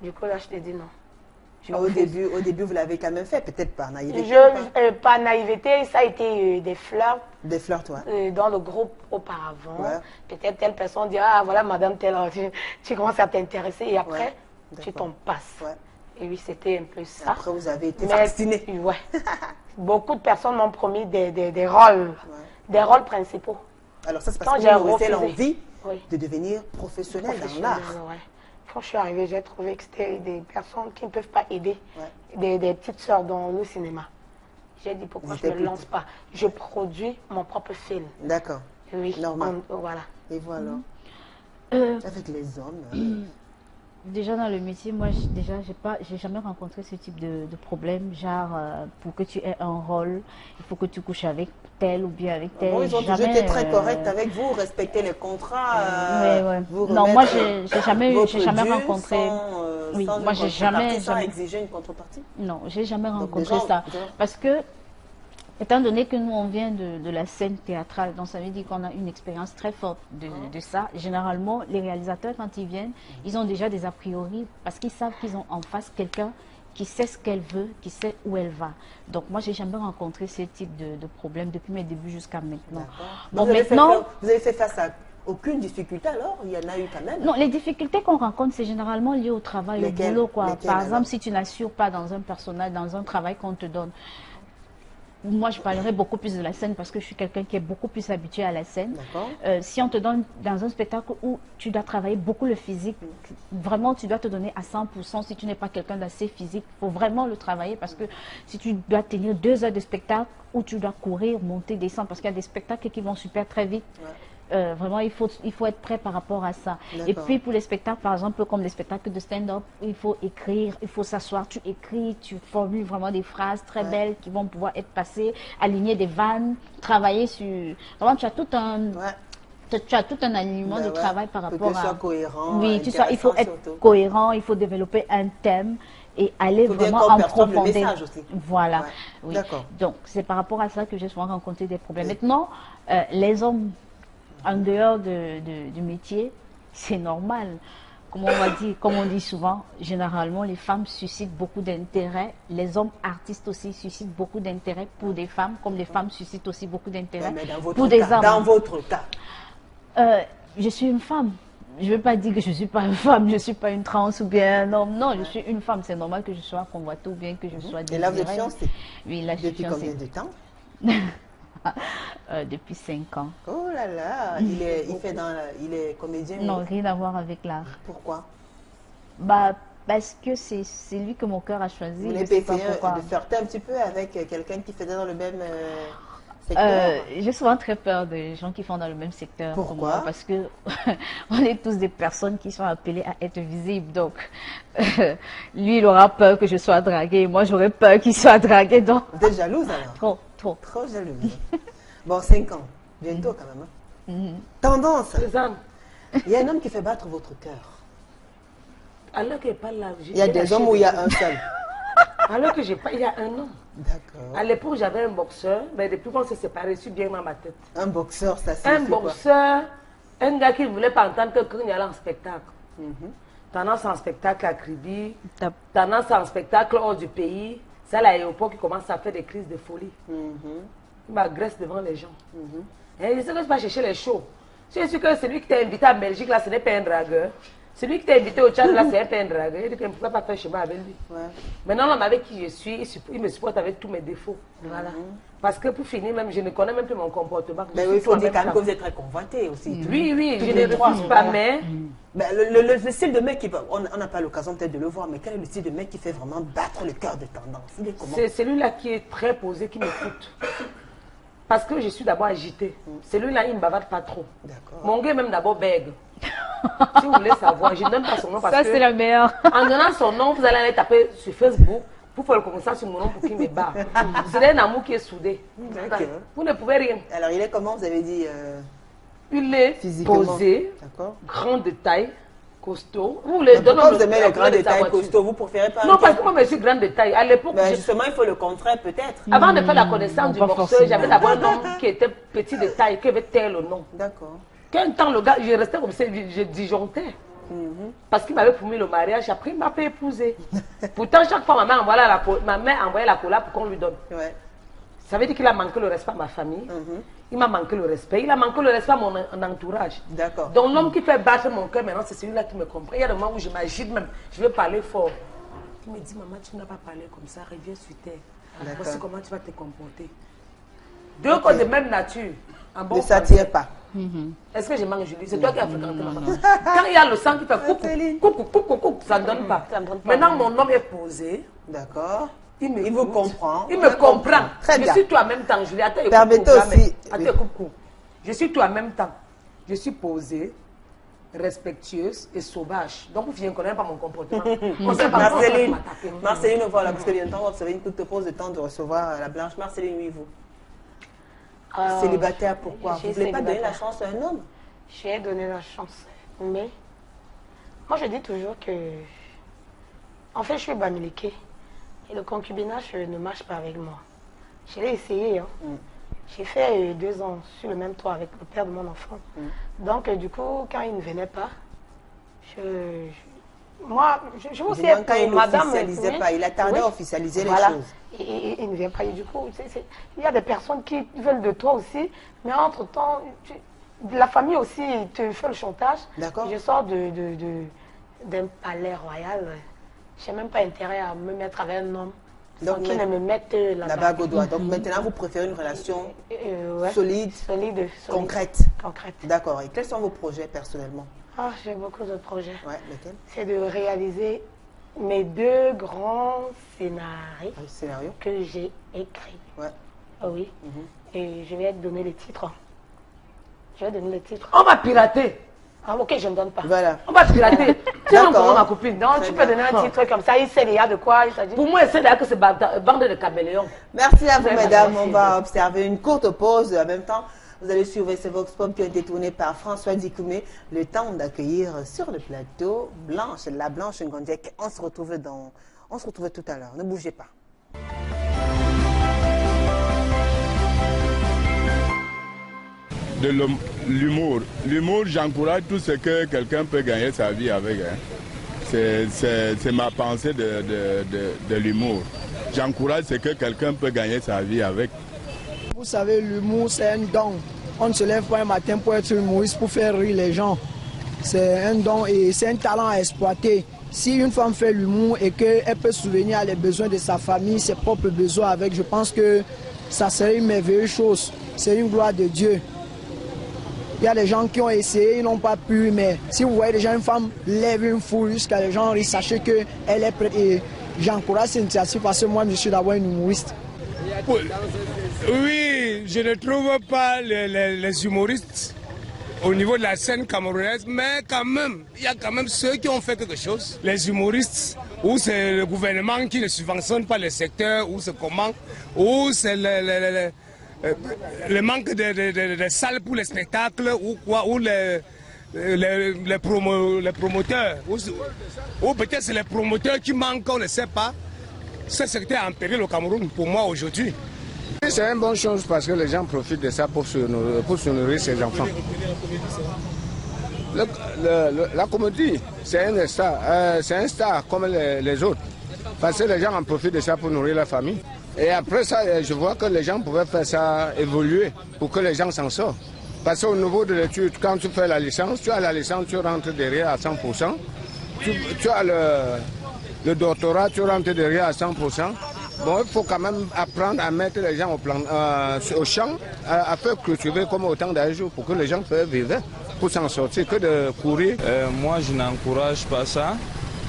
Du coup, là, je t'ai dit non. Au début, vous l'avez quand même fait, peut-être par naïveté. Par naïveté, ça a été des flirts. Des flirts, toi. Dans le groupe auparavant. Ouais. Peut-être telle personne dit, ah voilà, madame telle, tu commences à t'intéresser et après, tu t'en passes. Ouais. Et oui, c'était un peu ça. Après, vous avez été fasciné. Ouais. Beaucoup de personnes m'ont promis des rôles, des rôles principaux. Alors ça, c'est parce que vous avez l'envie de devenir professionnel dans l'art. Quand je suis arrivée, j'ai trouvé que c'était des personnes qui ne peuvent pas aider, des petites sœurs dans le cinéma. J'ai dit pourquoi je ne me lance pas. Je produis mon propre film. D'accord. Oui, normal. Voilà. Et voilà. Avec les hommes. Déjà dans le métier, moi j'ai jamais rencontré ce type de problème, genre pour que tu aies un rôle, il faut que tu couches avec tel ou bien avec tel. Bon, ils ont toujours été très corrects avec vous, respecter les contrats. Non, moi j'ai jamais rencontré. Moi j'ai jamais exigé une contrepartie. Non, j'ai jamais rencontré ça parce que étant donné que nous, on vient de la scène théâtrale, donc ça veut dire qu'on a une expérience très forte de ça. Généralement, les réalisateurs, quand ils viennent, ils ont déjà des a priori parce qu'ils savent qu'ils ont en face quelqu'un qui sait ce qu'elle veut, qui sait où elle va. Donc, moi, j'ai jamais rencontré ce type de problème depuis mes débuts jusqu'à maintenant. Bon, vous avez fait face à aucune difficulté alors? Il y en a eu quand même? Non, les difficultés qu'on rencontre, c'est généralement lié au travail, au boulot, quoi. Par exemple, si tu n'assures pas dans un personnage, dans un travail qu'on te donne. Moi, je parlerai beaucoup plus de la scène parce que je suis quelqu'un qui est beaucoup plus habitué à la scène. Si on te donne dans un spectacle où tu dois travailler beaucoup le physique, vraiment, tu dois te donner à 100%. Si tu n'es pas quelqu'un d'assez physique, il faut vraiment le travailler parce que si tu dois tenir 2 heures de spectacle où tu dois courir, monter, descendre, parce qu'il y a des spectacles qui vont super très vite. Vraiment, il faut être prêt par rapport à ça. Et puis, pour les spectacles, par exemple, comme les spectacles de stand-up, il faut écrire, il faut s'asseoir, tu écris, tu formules vraiment des phrases très belles qui vont pouvoir être passées, aligner des vannes, travailler sur... Vraiment, tu as tout un... Tu as tout un alignement de travail par rapport à... Que tu sois cohérent. Oui, il faut être cohérent, il faut développer un thème et aller vraiment en profondeur. Voilà. Oui. Donc, c'est par rapport à ça que j'ai souvent rencontré des problèmes. Maintenant, les hommes... En dehors du métier, c'est normal. Comme on dit souvent, généralement, les femmes suscitent beaucoup d'intérêt. Les hommes artistes aussi suscitent beaucoup d'intérêt pour des femmes, comme les femmes suscitent aussi beaucoup d'intérêt pour des hommes. Dans votre cas, je suis une femme. Je ne veux pas dire que je ne suis pas une femme, je ne suis pas une trans ou bien un homme. Non, je suis une femme. C'est normal que je sois convoitée ou bien que je sois désirée. Et là, vous êtes fiancée? Oui, là, je suis fiancée. Depuis combien de temps? Depuis 5 ans. Oh là là, il est comédien? Non, rien à voir avec l'art. Pourquoi? Parce que c'est lui que mon cœur a choisi. Vous n'avez pas essayé de flirter un petit peu avec quelqu'un qui faisait dans le même secteur? J'ai souvent très peur des gens qui font dans le même secteur. Pourquoi? Parce que on est tous des personnes qui sont appelées à être visibles. Donc, lui, il aura peur que je sois draguée. Moi, j'aurais peur qu'il soit dragué. Donc... Vous êtes jalouse alors? Trop jalouse. Bon, 5 ans. Bientôt quand même. Tendance. Il y a un homme qui fait battre votre cœur. Alors qu'il n'y a pas là. Il y a des hommes où il y a un seul. Alors que il y a un homme. D'accord. À l'époque, j'avais un boxeur, mais depuis qu'on s'est séparés, je suis bien dans ma tête. Un boxeur, ça signifie quoi? Un boxeur, un gars qui ne voulait pas entendre que quand il allait en spectacle. Tendance en spectacle à Kribi, tendance en spectacle hors du pays. C'est à l'aéroport qui commence à faire des crises de folie. Il m'agresse devant les gens. Et il sait que je ne vais pas chercher les shows. Je suis sûr que celui qui t'a invité à Belgique, là, ce n'est pas un dragueur. Celui qui t'a invité au Tchad, là, c'est un peintre. Il dit qu'il ne pouvait pas faire chemin avec lui. Ouais. Maintenant, l'homme avec qui je suis, il me supporte avec tous mes défauts. Voilà. Parce que pour finir, même, je ne connais même plus mon comportement. Mais il faut dire quand même que vous êtes très convoité aussi. Oui, oui, je ne refuse pas, mais... Le style de mec, on n'a pas l'occasion peut-être de le voir, mais quel est le style de mec qui fait vraiment battre le cœur de tendance? C'est celui-là qui est très posé, qui m'écoute. Parce que je suis d'abord agitée. Celui-là, il ne me bavarde pas trop. Mon gars, même d'abord, bègue. Si vous voulez savoir, je ne donne pas son nom parce que... Ça, c'est la meilleure. En donnant son nom, vous allez aller taper sur Facebook pour faire le commentaire sur mon nom pour qu'il me bat. C'est un amour qui est soudé. Vous ne pouvez rien. Alors, il est comment, vous avez dit il est posé, grand de taille, costaud. Vous voulez pourquoi vous aimez les grands détails costauds? Vous préférez pas? Non, parce que moi, je suis grand de taille. À l'époque, justement, il faut le contraire peut-être. Avant de faire la connaissance du boxeur, j'avais d'abord un homme qui était petit de taille, qui avait tel le nom. D'accord. Qu'un temps, le gars, je restais comme ça, je disjonctais. Parce qu'il m'avait promis le mariage, après il m'a fait épouser. Pourtant, chaque fois, ma mère envoyait la cola pour qu'on lui donne. Ouais. Ça veut dire qu'il a manqué le respect à ma famille. Il m'a manqué le respect. Il a manqué le respect à mon entourage. D'accord. Donc l'homme qui fait battre mon cœur maintenant, c'est celui-là qui me comprend. Il y a des moments où je m'agite même, je veux parler fort. Il me dit, maman, tu n'as pas parlé comme ça, reviens sur terre. Voici comment tu vas te comporter. Deux causes de même nature. Bon ne s'attire pas. Est-ce que je manque, Julie? C'est toi qui as fréquenté maman. Quand il y a le sang qui fait coucou, ça ne donne pas. Maintenant, mon homme est posé. D'accord. Il vous comprend. Il me comprend. Très bien. Je suis toi en même temps, Julie. Permettez aussi. Je suis toi en même temps. Je suis posée, respectueuse et sauvage. Donc, vous ne connaissez pas mon comportement. Marceline, voilà, parce que bientôt, vous avez une courte pause de temps de recevoir la Blanche. Marceline, oui, vous. Célibataire, pourquoi? Vous ne voulez pas donner la chance à un homme? J'ai donné la chance. Mais, moi, je dis toujours que, en fait, je suis bamileke. Et le concubinage ne marche pas avec moi. Je l'ai essayé. Hein. J'ai fait 2 ans sur le même toit avec le père de mon enfant. Donc, du coup, quand il ne venait pas, moi, je vous sais, quand il n'officialisait pas, il a tardé à officialiser les choses. Et il ne vient pas. Et du coup, il y a des personnes qui veulent de toi aussi, mais entre-temps, la famille aussi te fait le chantage. Je sors d'un palais royal. Je n'ai même pas intérêt à me mettre avec un homme sans qu'il ne me mette la bague au doigt. Donc maintenant, vous préférez une relation solide, concrète. D'accord. Et quels sont vos projets personnellement? J'ai beaucoup de projets. Ouais, lesquels? C'est de réaliser mes 2 grands scénarios que j'ai écrits. Ouais. Oui. Et je vais donner les titres. On va pirater. Ok, je ne donne pas. Voilà. On va pirater. D'accord. Ma copine. Donc, tu peux donner un titre comme ça, il sait déjà de quoi il s'agit. Pour moi, il sait déjà que c'est bande de caméléons. Merci à vous, mesdames. On va observer une courte pause. En même temps, vous allez suivre ce Vox Pop qui a été tourné par François Dikoumé. Le temps d'accueillir sur le plateau Blanche, la Blanche Ngondiek. On se retrouve tout à l'heure. Ne bougez pas. De l'humour. L'humour, j'encourage tout ce que quelqu'un peut gagner sa vie avec. Hein. C'est ma pensée de l'humour. J'encourage ce que quelqu'un peut gagner sa vie avec. Vous savez, l'humour, c'est un don. On ne se lève pas un matin pour être humoriste, pour faire rire les gens. C'est un don et c'est un talent à exploiter. Si une femme fait l'humour et qu'elle peut souvenir les besoins de sa famille, ses propres besoins avec, je pense que ça serait une merveilleuse chose. C'est une gloire de Dieu. Il y a des gens qui ont essayé, ils n'ont pas pu, mais si vous voyez déjà une femme lève une foule jusqu'à les gens rient, sachez qu'elle est prête. Et j'encourage cette initiative parce que moi, je suis d'abord un humoriste. Oui, je ne trouve pas les humoristes au niveau de la scène camerounaise, mais quand même, il y a quand même ceux qui ont fait quelque chose. Les humoristes, ou c'est le gouvernement qui ne subventionne pas le secteur, ou c'est comment, ou c'est le manque de salles pour les spectacles, ou quoi, ou les promoteurs, ou peut-être c'est les promoteurs qui manquent, on ne sait pas. Ce secteur est en péril au Cameroun pour moi aujourd'hui. C'est une bonne chose parce que les gens profitent de ça pour se nourrir ses enfants. La comédie, c'est un star comme les autres. Parce que les gens en profitent de ça pour nourrir la famille. Et après ça, je vois que les gens pouvaient faire ça évoluer pour que les gens s'en sortent. Parce qu'au niveau de l'étude, quand tu fais la licence, tu as la licence, tu rentres derrière à 100%. Tu as le doctorat, tu rentres derrière à 100%. Bon, il faut quand même apprendre à mettre les gens au champ, à faire cultiver comme autant d'âge pour que les gens peuvent vivre, pour s'en sortir, que de courir. Moi, je n'encourage pas ça,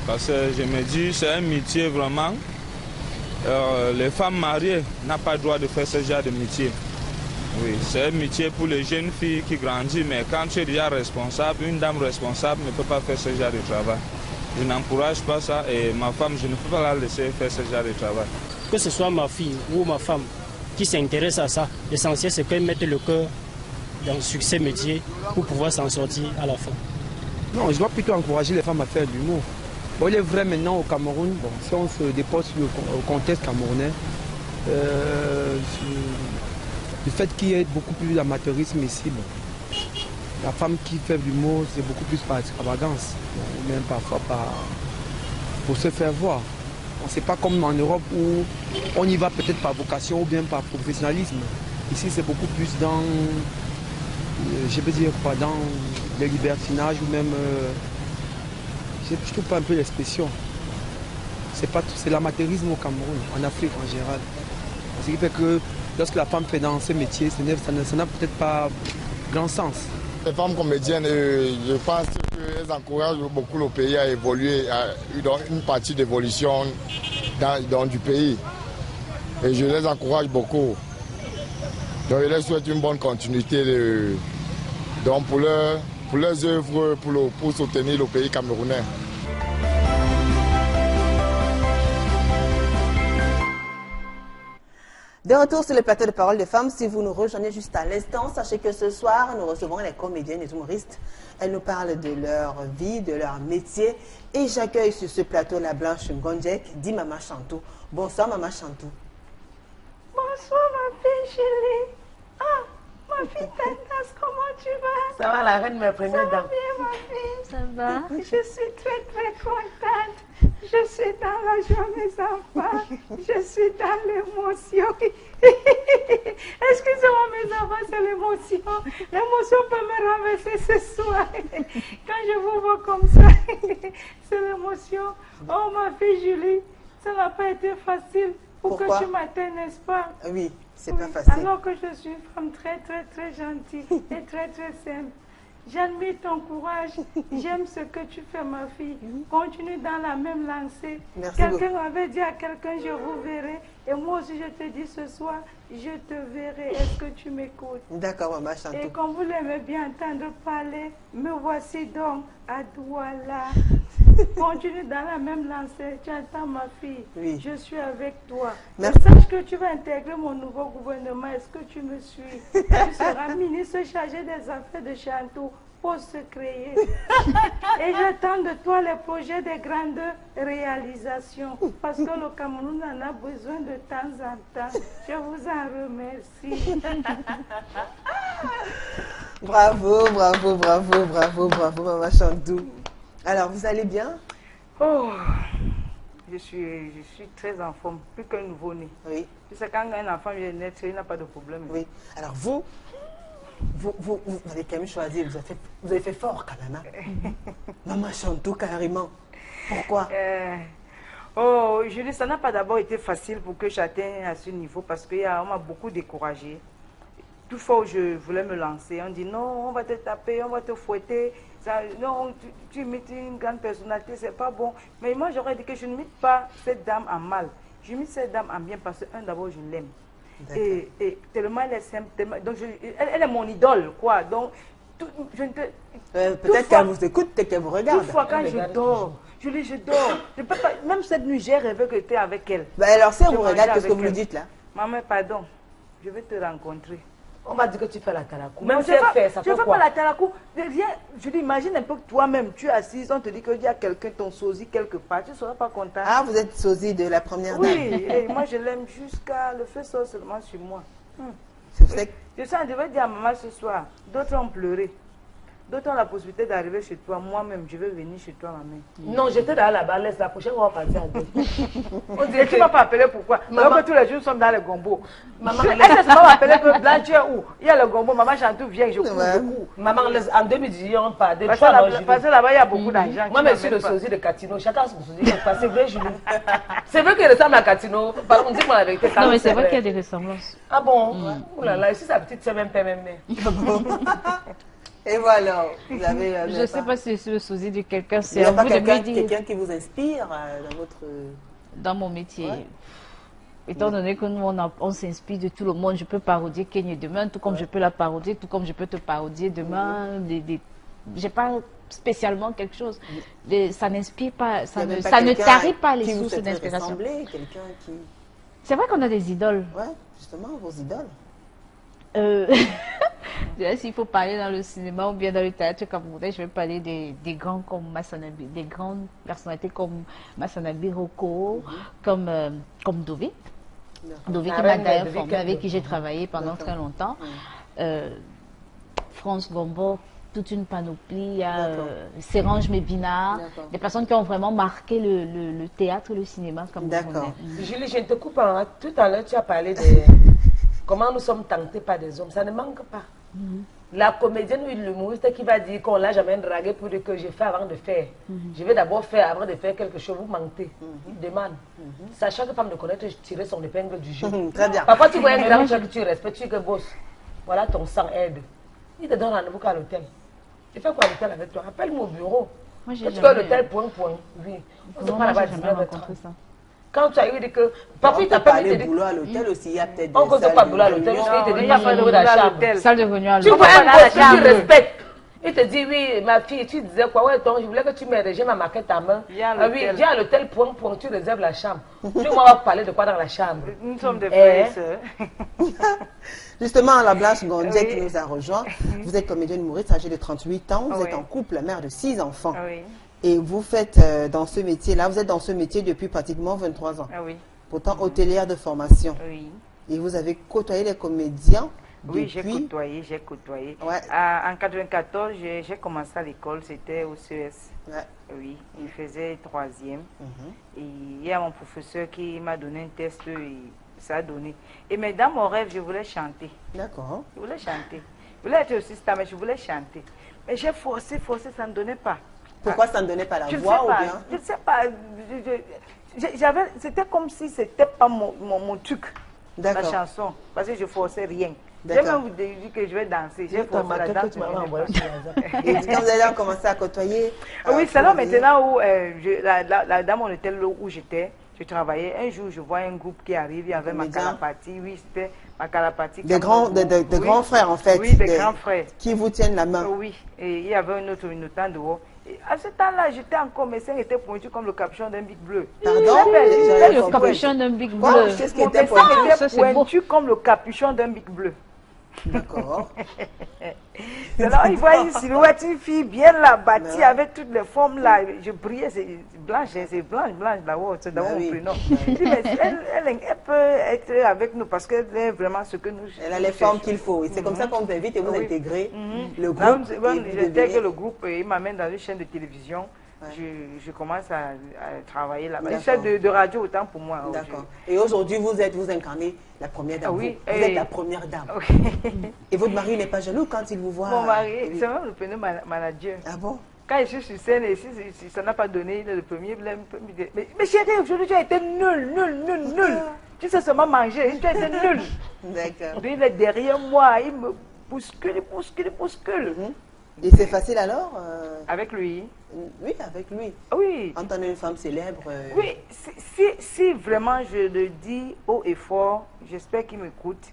parce que je me dis c'est un métier vraiment. Les femmes mariées n'ont pas le droit de faire ce genre de métier. Oui, c'est un métier pour les jeunes filles qui grandissent, mais quand tu es déjà responsable, une dame responsable ne peut pas faire ce genre de travail. Je n'encourage pas ça et ma femme, je ne peux pas la laisser faire ce genre de travail. Que ce soit ma fille ou ma femme qui s'intéresse à ça, l'essentiel c'est qu'elle mette le cœur dans ce métier pour pouvoir s'en sortir à la fin. Non, je dois plutôt encourager les femmes à faire de l'humour. Bon, il est vrai maintenant au Cameroun, bon, si on se dépose sur le contexte camerounais, le fait qu'il y ait beaucoup plus d'amateurisme ici, bon, la femme qui fait de l'humour, c'est beaucoup plus par extravagance, ou même parfois pour se faire voir. C'est pas comme en Europe où on y va peut-être par vocation ou bien par professionnalisme. Ici, c'est beaucoup plus dans, je peux dire quoi, dans le libertinage ou même, je trouve pas un peu l'expression. C'est l'amateurisme au Cameroun, en Afrique en général. Ce qui fait que lorsque la femme fait dans ce métier, ça n'a peut-être pas grand sens. Les femmes comédiennes, je pense qu'elles encouragent beaucoup le pays à évoluer, à une partie d'évolution dans du pays. Et je les encourage beaucoup. Donc je leur souhaite une bonne continuité donc pour leurs œuvres, pour soutenir le pays camerounais. De retour sur le plateau de Parole de Femmes, si vous nous rejoignez juste à l'instant, sachez que ce soir, nous recevons les comédiennes et les humoristes. Elles nous parlent de leur vie, de leur métier. Et j'accueille sur ce plateau la Blanche Ngondjek, dit Maman Chantou. Bonsoir Maman Chantou. Bonsoir ma fille chérie. Ah, ma fille Tantas, comment tu vas? Ça va la reine, ma première dame? Ça va bien ma fille. Ça va? Je suis très très contente. Je suis dans la joie, mes enfants. Je suis dans l'émotion. Excusez-moi, mes enfants, c'est l'émotion. L'émotion peut me renverser ce soir. Quand je vous vois comme ça, c'est l'émotion. Oh, ma fille Julie, ça n'a pas été facile pour Pourquoi? que tu m'atteignes, n'est-ce pas? Oui, c'est pas facile. Alors que je suis une femme très, très, très gentille et très, très simple. J'admire ton courage. J'aime ce que tu fais, ma fille. Continue dans la même lancée. Quelqu'un avait dit à quelqu'un, je vous verrai. Et moi aussi, je te dis ce soir, je te verrai. Est-ce que tu m'écoutes? D'accord, Maman Chantou. Et comme vous l'aimez bien entendre parler, me voici donc à Douala. Continue dans la même lancée. Tu entends, ma fille? Oui. Je suis avec toi. Merci. Sache que tu vas intégrer mon nouveau gouvernement. Est-ce que tu me suis? Tu seras ministre chargé des affaires de Chantou pour se créer. Et j'attends de toi les projets de grandes réalisations. Parce que le Cameroun en a besoin de temps en temps. Je vous en remercie. Bravo, bravo, bravo, bravo, bravo, Maman Chantou. Alors, vous allez bien? Oh, je suis très en forme, plus qu'un nouveau-né. Oui. C'est quand un enfant vient de naître, il n'a pas de problème. Oui. Alors, vous avez quand même choisi, vous avez fait fort quand même. Hein? Maman Chantou, carrément. Pourquoi? Oh, je dis, ça n'a pas d'abord été facile pour que j'atteigne à ce niveau parce qu'on m'a beaucoup découragée. Toute fois où je voulais me lancer, on dit non, on va te taper, on va te fouetter. Ça, non, tu imites une grande personnalité, c'est pas bon. Mais moi, j'aurais dit que je ne mets pas cette dame en mal. Je mets cette dame en bien parce que, d'abord, je l'aime. Et tellement elle est simple, donc elle est mon idole, quoi. Donc, peut-être qu'elle vous écoute, peut-être qu'elle vous regarde. Toute fois quand je dors, je dors. Je peux pas, même cette nuit, j'ai rêvé que tu étais avec elle. Ben alors, si elle vous regarde, qu'est-ce que vous lui dites là? Maman, pardon, je vais te rencontrer. On m'a dit que tu fais la talakou. Mais je ne fais pas la talakou. Je dis, imagine un peu que toi-même, tu es assise, on te dit qu'il y a quelqu'un, ton sosie quelque part, tu ne seras pas content. Ah, vous êtes sosie de la première dame? Oui, et moi je l'aime jusqu'à le fait sort seulement sur moi. Je devais dire à maman ce soir, d'autres ont pleuré. D'autres ont la possibilité d'arriver chez toi. Moi-même, je vais venir chez toi, ma mère. Non, j'étais dans la balance. La prochaine fois, on va partir à deux. On dirait que tu ne m'as pas appelé pourquoi? Alors que tous les jours, nous sommes dans le gombo. Maman, Est-ce que tu m'as appelé que Blanche est où? Il y a le gombo. Maman Chantou vient, je cours, je cours. Maman, en 2018, on parle de Parce que là-bas, il y a beaucoup d'argent. Moi, je suis le sosie de Catino. Chacun son sosie. C'est vrai, Julie. C'est vrai qu'il ressemble à Catino. Pardon, dis-moi la vérité. Non, mais c'est vrai qu'il y a des ressemblances. Ah bon? Ouh là là, ici, sa petite sœur même. Et voilà, vous avez... je ne sais pas si c'est le sosie de quelqu'un. Il n'y a pas quelqu'un qui vous inspire dans votre... Dans mon métier. Ouais. Étant donné que nous, on s'inspire de tout le monde, je peux parodier Kenya demain, tout comme je peux la parodier, tout comme je peux te parodier demain. J'ai pas spécialement quelque chose. Ça n'inspire pas, ça ne tarit pas les sources d'inspiration. C'est vrai qu'on a des idoles. Ouais, justement, vos idoles. S'il faut parler dans le cinéma ou bien dans le théâtre camerounais, je vais parler des grands comme Massanabi, des grandes personnalités comme Massanabi Roko, comme Dovi. Dovi qui m'a d'ailleurs formé, avec qui j'ai travaillé pendant très longtemps. France Gombo, toute une panoplie, il y a Sérange Mébina, des personnes qui ont vraiment marqué le théâtre et le cinéma camerounais. D'accord. Julie, je te coupe. Tout à l'heure, tu as parlé de comment nous sommes tentés par des hommes. Ça ne manque pas. La comédienne ou l'humoriste qui va dire qu'on l'a jamais dragué pour dire que j'ai fait avant de faire. Je vais d'abord faire avant de faire quelque chose. Vous mentez. Il demande. Sachant que femme de connaître, tirer son épingle du jeu. Très bien. Parfois, tu vois un grand truc que tu respectes, tu dis que boss, voilà ton sang aide. Il te donne rendez-vous à l'hôtel. Tu fais quoi à l'hôtel avec toi? Appelle-moi au bureau. Moi, j'ai tu vas à l'hôtel, point. Oui. On se parle là-bas, rencontré ça. Quand tu as eu dit que... Parfois, il t'appelle, il te dit... boulot à l'hôtel aussi, il y a peut-être on ne cause pas boulot à l'hôtel, il te dit, il n'y a pas de boulot à l'hôtel. Salle de réunion à Tu l'hôtel. vois un poste que tu respectes. Il te dit, oui, ma fille, tu disais quoi? Ouais, je voulais que tu me régènes ma maquette à main. Oui, viens à l'hôtel, point, tu réserves la chambre. Tu vas parler de quoi dans la chambre? Nous sommes des frères et sœurs. Justement, la Blanche Gondia qui nous a rejoint, vous êtes comédienne humoriste âgée de 38 ans, vous êtes en couple, mère de 6 enfants. Et vous faites dans ce métier-là, vous êtes dans ce métier depuis pratiquement 23 ans. Pourtant, hôtelière de formation. Et vous avez côtoyé les comédiens. Oui, j'ai côtoyé. Ouais. En 1994, j'ai commencé à l'école, c'était au CES. Ouais. Oui, il faisait 3e. Et il y a mon professeur qui m'a donné un test et ça a donné. Et mais dans mon rêve, je voulais chanter. D'accord. Je voulais chanter. Je voulais être aussi star, mais je voulais chanter. Mais j'ai forcé, ça ne donnait pas. Pourquoi ça ne donnait pas la voix ou bien? Je ne sais pas. C'était comme si c'était pas mon truc, la chanson, parce que je forçais rien. J'ai même dit que je vais danser. J'ai forcé la danse. Et quand vous avez commencé à côtoyer? Oui, c'est là maintenant où, dans mon hôtel où j'étais, je travaillais. Un jour, je vois un groupe qui arrive, il y avait Makalapati. Oui, c'était Makalapati. Des grands frères en fait. Oui, des grands frères. Qui vous tiennent la main. Oui, et il y avait une autre dehors. À ce temps-là, j'étais encore, mes seins étaient pointus comme le capuchon d'un bic bleu. Pardon? Le capuchon d'un bic bleu. Qu'est-ce qui était pointu comme le capuchon d'un bic bleu? D'accord. Alors, il voit une silhouette, une fille bien là, bâtie avec toutes les formes là. Je brillais, c'est blanche là-haut, c'est d'abord mon prénom. Elle peut être avec nous parce qu'elle est vraiment ce que nous. Elle a les formes qu'il faut. C'est comme ça qu'on vous invite et vous intégrez le groupe. J'intègre le groupe et il m'amène dans une chaîne de télévision. Je commence à travailler là-bas. Une chaîne de radio autant pour moi. D'accord. Et aujourd'hui, vous incarnez la première dame. Oui, vous êtes la première dame. Et votre mari n'est pas jaloux quand il vous voit? Mon mari, c'est même le premier manager. Ah bon? Quand je suis sur scène et si ça n'a pas donné, il est le premier. Mais chérie, aujourd'hui tu as été nul. Tu sais seulement manger, tu as été nul. D'accord. Lui, il est derrière moi, il me bouscule. Et c'est facile alors? Avec lui? Oui, avec lui. Oui. Entendre une femme célèbre. Oui, si vraiment je le dis haut et fort, j'espère qu'il m'écoute.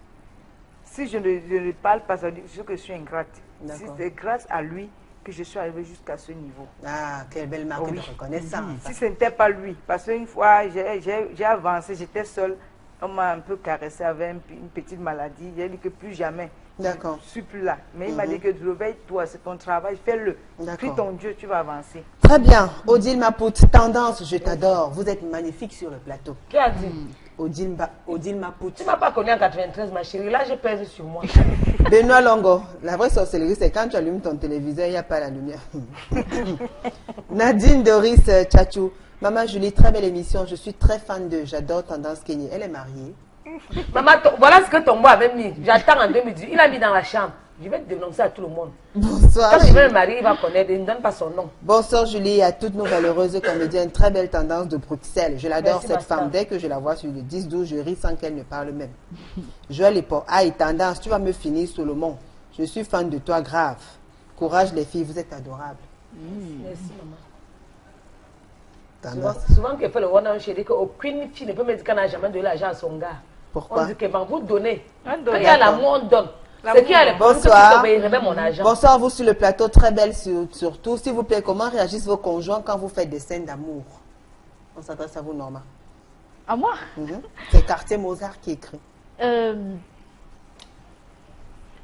Si je ne parle pas, ça veut dire que je suis ingrate. Si c'est grâce à lui que je suis arrivée jusqu'à ce niveau. Ah, quelle belle marque de reconnaissance. Si ce n'était pas lui, parce qu'une fois, j'ai avancé, j'étais seule. On m'a un peu caressé avec une petite maladie. J'ai dit que plus jamais. D'accord. Je ne suis plus là. Mais il m'a dit que réveille-toi, c'est ton travail, fais-le. Prie ton Dieu, tu vas avancer. Très bien. Odile Mapout, tendance, je t'adore. Vous êtes magnifique sur le plateau. Qui a dit? Odile Mapout. Tu ne m'as pas connu en 93, ma chérie. Là, je pèse sur moi. Benoît Longo, la vraie sorcellerie, c'est quand tu allumes ton téléviseur, il n'y a pas la lumière. Nadine Doris Tchachou. Maman Julie, très belle émission. Je suis très fan de. J'adore Tendance Kenya. Elle est mariée. Maman, voilà ce que ton bois avait mis. J'attends en 2018. Il a mis dans la chambre. Je vais te dénoncer à tout le monde. Bonsoir. Quand il veut me marier, il va connaître. Il ne donne pas son nom. Bonsoir Julie, à toutes nos valeureuses comédiennes. Très belle Tendance de Bruxelles. Je l'adore Merci, cette Basta. femme. Dès que je la vois sur le 10-12, je ris sans qu'elle ne parle même. Joël Eppo. Aïe, Tendance, tu vas me finir sous le mont. Je suis fan de toi, grave. Courage les filles, vous êtes adorables. Merci, maman. Tendance. Souvent, qu'il fait le one je dis qu'aucune fille ne peut me dire qu'elle n'a jamais donné l'argent à son gars. Pourquoi? On dit que vous donnez. On donne. Quand il y a l'amour, on donne. Ce qui a les Bonsoir. mon argent. Bonsoir, vous sur le plateau, très belle surtout. S'il vous plaît, comment réagissent vos conjoints quand vous faites des scènes d'amour? On s'adresse à vous, Norma. À moi? C'est Cartier Mozart qui écrit.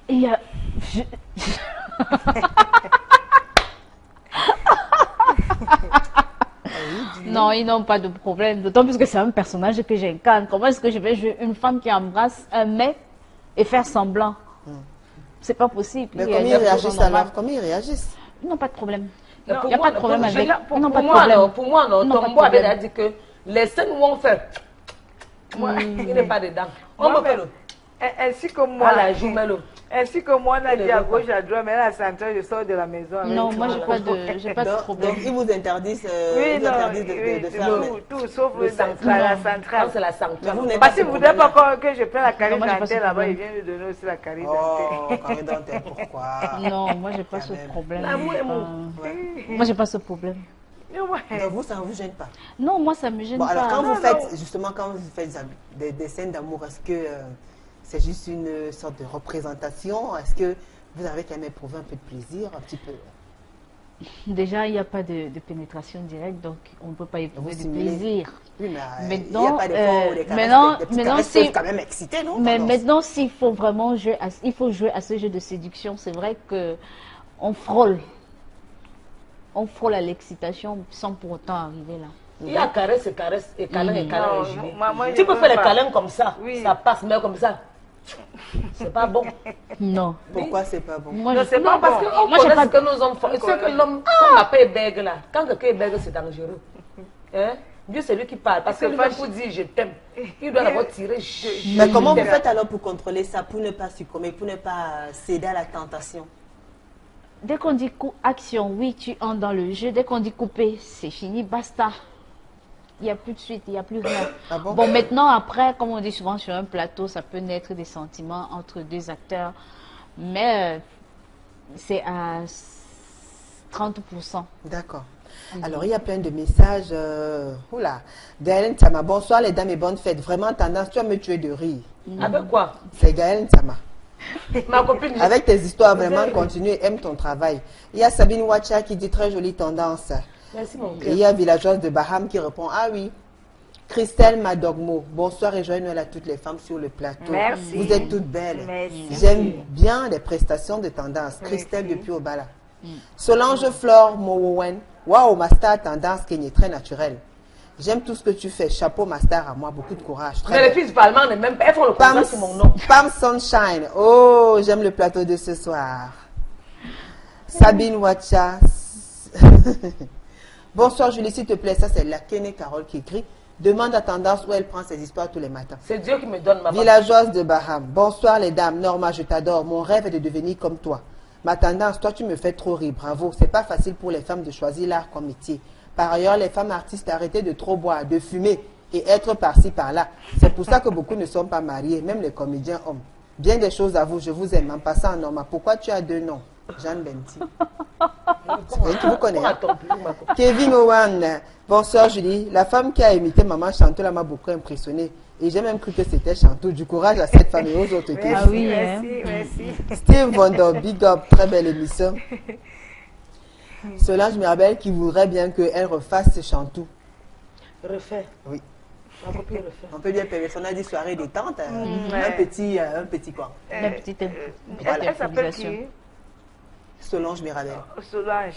Il y a... Non, ils n'ont pas de problème. D'autant plus que c'est un personnage que j'incarne. Comment est-ce que je vais jouer une femme qui embrasse un mec et faire semblant? C'est pas possible. Mais comment ils réagissent alors? Comment ils réagissent? Ils n'ont pas de problème. Il Pour n'y a moi, pas de problème avec. Pour Ils n'ont pas de moi, problème. non. Pour moi, non. Ils n'ont pas de Ton bois problème. avait dit que les scènes où on fait, il n'est pas dedans. On me fait le. Ainsi que moi. Voilà, je mets le. Ainsi que moi, on a dit à gauche, à droite, mais là, à centrale, je sors de la maison. avec Non, tout. moi, j'ai pas de problème. Donc, ils vous interdisent, Oui, ils non, interdisent de faire tout, sauf Le la central. centrale. C'est la centrale. Parce que vous ne voudrez pas que je prenne la carie moi, j'ai pas ce dentaire là-bas, problème. il vient me donner aussi la carie Oh, dentaire. carré dentaire, pourquoi? Non, moi, j'ai pas ce problème. L'amour est mon. Moi, j'ai pas ce problème. Donc, vous, ça ne vous gêne pas? Non, moi, ça me gêne Bon, alors, pas. quand vous faites, justement, quand vous faites des scènes d'amour, est-ce que c'est juste une sorte de représentation? Est-ce que vous avez quand même éprouvé un peu de plaisir, un petit peu? Déjà, il n'y a pas de pénétration directe, donc on ne peut pas éprouver de plaisir. Oui, mais il n'y a Maintenant, pas d'effort ou des caresses, maintenant, des petites maintenant, caresses peuvent quand même exciter, non? Mais Tendance. maintenant, s'il faut vraiment jouer, il faut jouer à ce jeu de séduction. C'est vrai que on frôle à l'excitation sans pour autant arriver là. Il y a caresse et câlin et câlin. Non, Julie. maman, Tu je peux veux faire les pas. câlins comme ça, Oui. ça passe, mais comme ça, c'est pas bon. Non. Pourquoi c'est pas bon? Moi, Non, je c'est Non, pas parce bon. qu'on Moi, j'ai connaît pas ce que nos hommes font. Et ce que l'homme, comme la paix bègue là, quand quelqu'un est bègue, c'est dangereux. Hein? Dieu, c'est lui qui parle. Parce que lui, pour dire je t'aime, il doit d'abord tirer. Mais comment vous faites alors pour contrôler ça, pour ne pas succomber, pour ne pas céder à la tentation? Dès qu'on dit action, oui, tu entres dans le jeu. Dès qu'on dit couper, c'est fini, basta. Il n'y a plus de suite, il n'y a plus rien. Ah bon? Bon, maintenant, après, comme on dit souvent sur un plateau, ça peut naître des sentiments entre deux acteurs. Mais c'est à 30%. D'accord. Alors, il y a plein de messages. Oula. Gaël Ntama, bonsoir les dames et bonne fête. Vraiment, Tendance, tu vas me tuer de rire. Avec quoi? C'est Gaël Ntama. Ma copine. Avec tes histoires, vraiment, continue, aime ton travail. Il y a Sabine Wacha qui dit très jolie tendance. Merci, mon Et cœur. il y a Villageoise de Baham qui répond, ah oui. Christelle Madogmo, bonsoir et joyeux Noël à toutes les femmes sur le plateau. Merci. Vous êtes toutes belles. Merci. J'aime bien les prestations de tendance. Christelle depuis Obala. Solange Flore Mowen, waouh, ma star tendance qui est très naturelle. J'aime tout ce que tu fais. Chapeau, ma star, à moi. Beaucoup de courage. Très Mais les bien. filles du Parlement ne même pas. Elles font le contrat sur mon nom. Pam Sunshine. Oh, j'aime le plateau de ce soir. Sabine Wacha. Bonsoir Julie, s'il te plaît. Ça, c'est la Kene Carole qui écrit. Demande à Tendance où elle prend ses histoires tous les matins. C'est Dieu qui me donne ma Villageoise de Baham. Bonsoir les dames. Norma, je t'adore. Mon rêve est de devenir comme toi. Ma Tendance, toi, tu me fais trop rire. Bravo. C'est pas facile pour les femmes de choisir l'art comme métier. Par ailleurs, les femmes artistes, arrêtez de trop boire, de fumer et être par-ci, par-là. C'est pour ça que beaucoup ne sont pas mariés, même les comédiens hommes. Bien des choses à vous, je vous aime. En passant, Norma, pourquoi tu as deux noms? Jeanne Benti. C'est qui vous connaît. Hein? Kevin Owen. Bonsoir Julie. La femme qui a imité Maman Chantou m'a beaucoup impressionné. Et j'ai même cru que c'était Chantou. Du courage à cette femme et aux autres. Ah oui, Merci, merci. Steve Wonder, big up, très belle émission. Solange Mirabel qui voudrait bien qu'elle refasse Chantou. Refait. Oui. Ma copine refait. On peut bien payer. On a dit soirée détente. Un petit quoi. Une petite Elle s'appelle improvisation. qui? Solange Mirabel. Solange.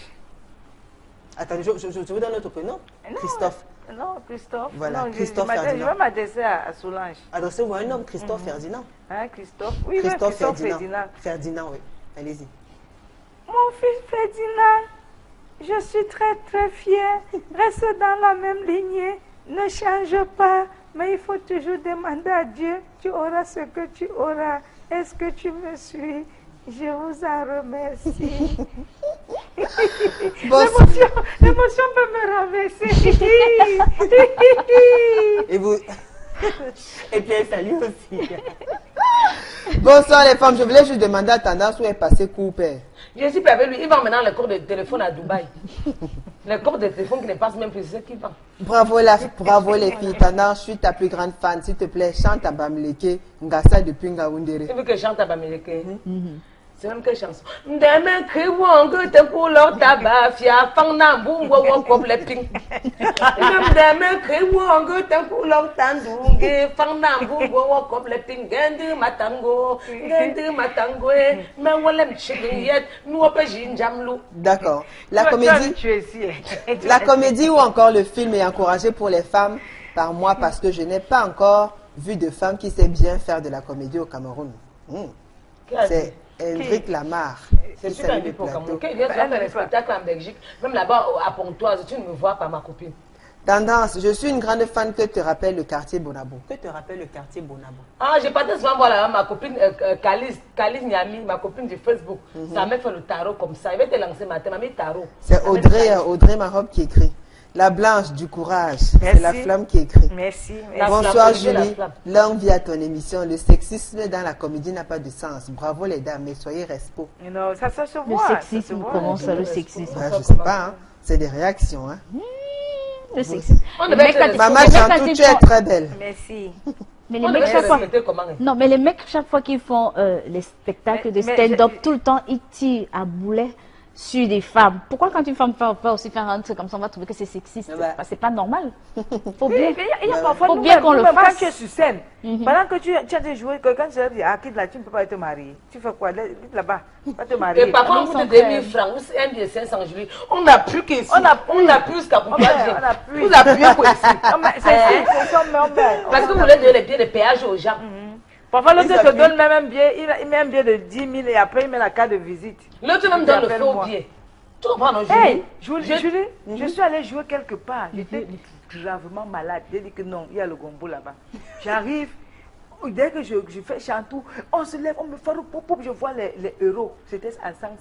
Attendez, je vous donne notre prénom. Christophe. Non, Christophe. Voilà, non, Christophe je Ferdinand. vais m'adresser à Solange. Adressez-vous à un homme, Christophe Ferdinand. Hein, Christophe? Oui, Christophe Ferdinand. Ferdinand, oui. Allez-y. Mon fils Ferdinand, je suis très très fière. Reste dans la même lignée. Ne change pas. Mais il faut toujours demander à Dieu. Tu auras ce que tu auras. Est-ce que tu me suis? Je vous en remercie. L'émotion peut me ramasser. Et vous... Et puis elle salue aussi. Bonsoir les femmes, je voulais juste demander à Tendance où est passé Cooper. Je suis avec lui, il vend maintenant les cours de téléphone à Dubaï. Les cours de téléphone qui ne passent même plus, c'est ce qu'il vend. Bravo les filles, Tendance, je suis ta plus grande fan. S'il te plaît, chante à Bamileke, Ngassa depuis Ngaoundéré. Tu veux que je chante à Bamileke? C'est même quelle chanson? Demain, que wongue te pour leur tabac, fia, fang na boum, wo comme les ping. Demain, que wongue te pour leur tandougue, fang na boum, wo comme les ping. Gendu matango, mais on l'aime chicken nous on peut jinjamlou. D'accord. La comédie ou encore le film est encouragé pour les femmes par moi parce que je n'ai pas encore vu de femme qui sait bien faire de la comédie au Cameroun. C'est Hendrik Lamar. C'est super important pour Cameroun. Il y a des spectacles en Belgique, même là-bas à Pontoise, tu ne me vois pas, ma copine. Tendance, je suis une grande fan que te rappelle le quartier Bonabo. Que te rappelle le quartier Bonabo? Ah, j'ai pas souvent voir là, ma copine Kalis Niami, ma copine du Facebook. Ça m'a fait le tarot comme ça. Il va te lancer matin, m'a mis tarot. C'est Audrey Marob qui écrit. La blanche du courage, c'est la flamme qui écrit. Merci. Bonsoir Julie, longue vie à ton émission. Le sexisme dans la comédie n'a pas de sens. Bravo les dames, mais soyez respo. Non, ça se voit. Le sexisme, comment ça, le sexisme? Je sais pas, hein. C'est des réactions. Hein. Le sexisme. Maman Chantou, tu es très belle. Merci. Mais les mecs, chaque fois... Non, mais les mecs, chaque fois qu'ils font les spectacles de stand-up, tout le temps, ils tirent à boulet sur des femmes. Pourquoi quand une femme peut aussi faire un truc comme ça, on va trouver que c'est sexiste? C'est pas normal. Faut bien, faut bien qu'on le fasse. Quand tu es sur scène, pendant que tu as de jouer, quelqu'un se dit, ah, quitte là, tu ne peux pas te marier. Tu fais quoi? Là-bas, va te marier. Et par contre, on te 2000 francs, ou c'est un billet 500 juillet. On n'a plus qu'ici. On n'a plus ce qu'à pouvoir dire. Vous appuyez pour ici. Parce que vous voulez donner les billets de péage aux gens. Parfois, l'autre te donne même un billet, il met un billet de 10 000 et après il met la carte de visite. L'autre même donne le faux billet. Tu comprends, non, Julie? Je suis allée jouer quelque part. J'étais gravement malade. J'ai dit que non, il y a le gombo là-bas. J'arrive, dès que je fais chantou, on se lève, on me fait pop, je vois les euros. C'était à 500,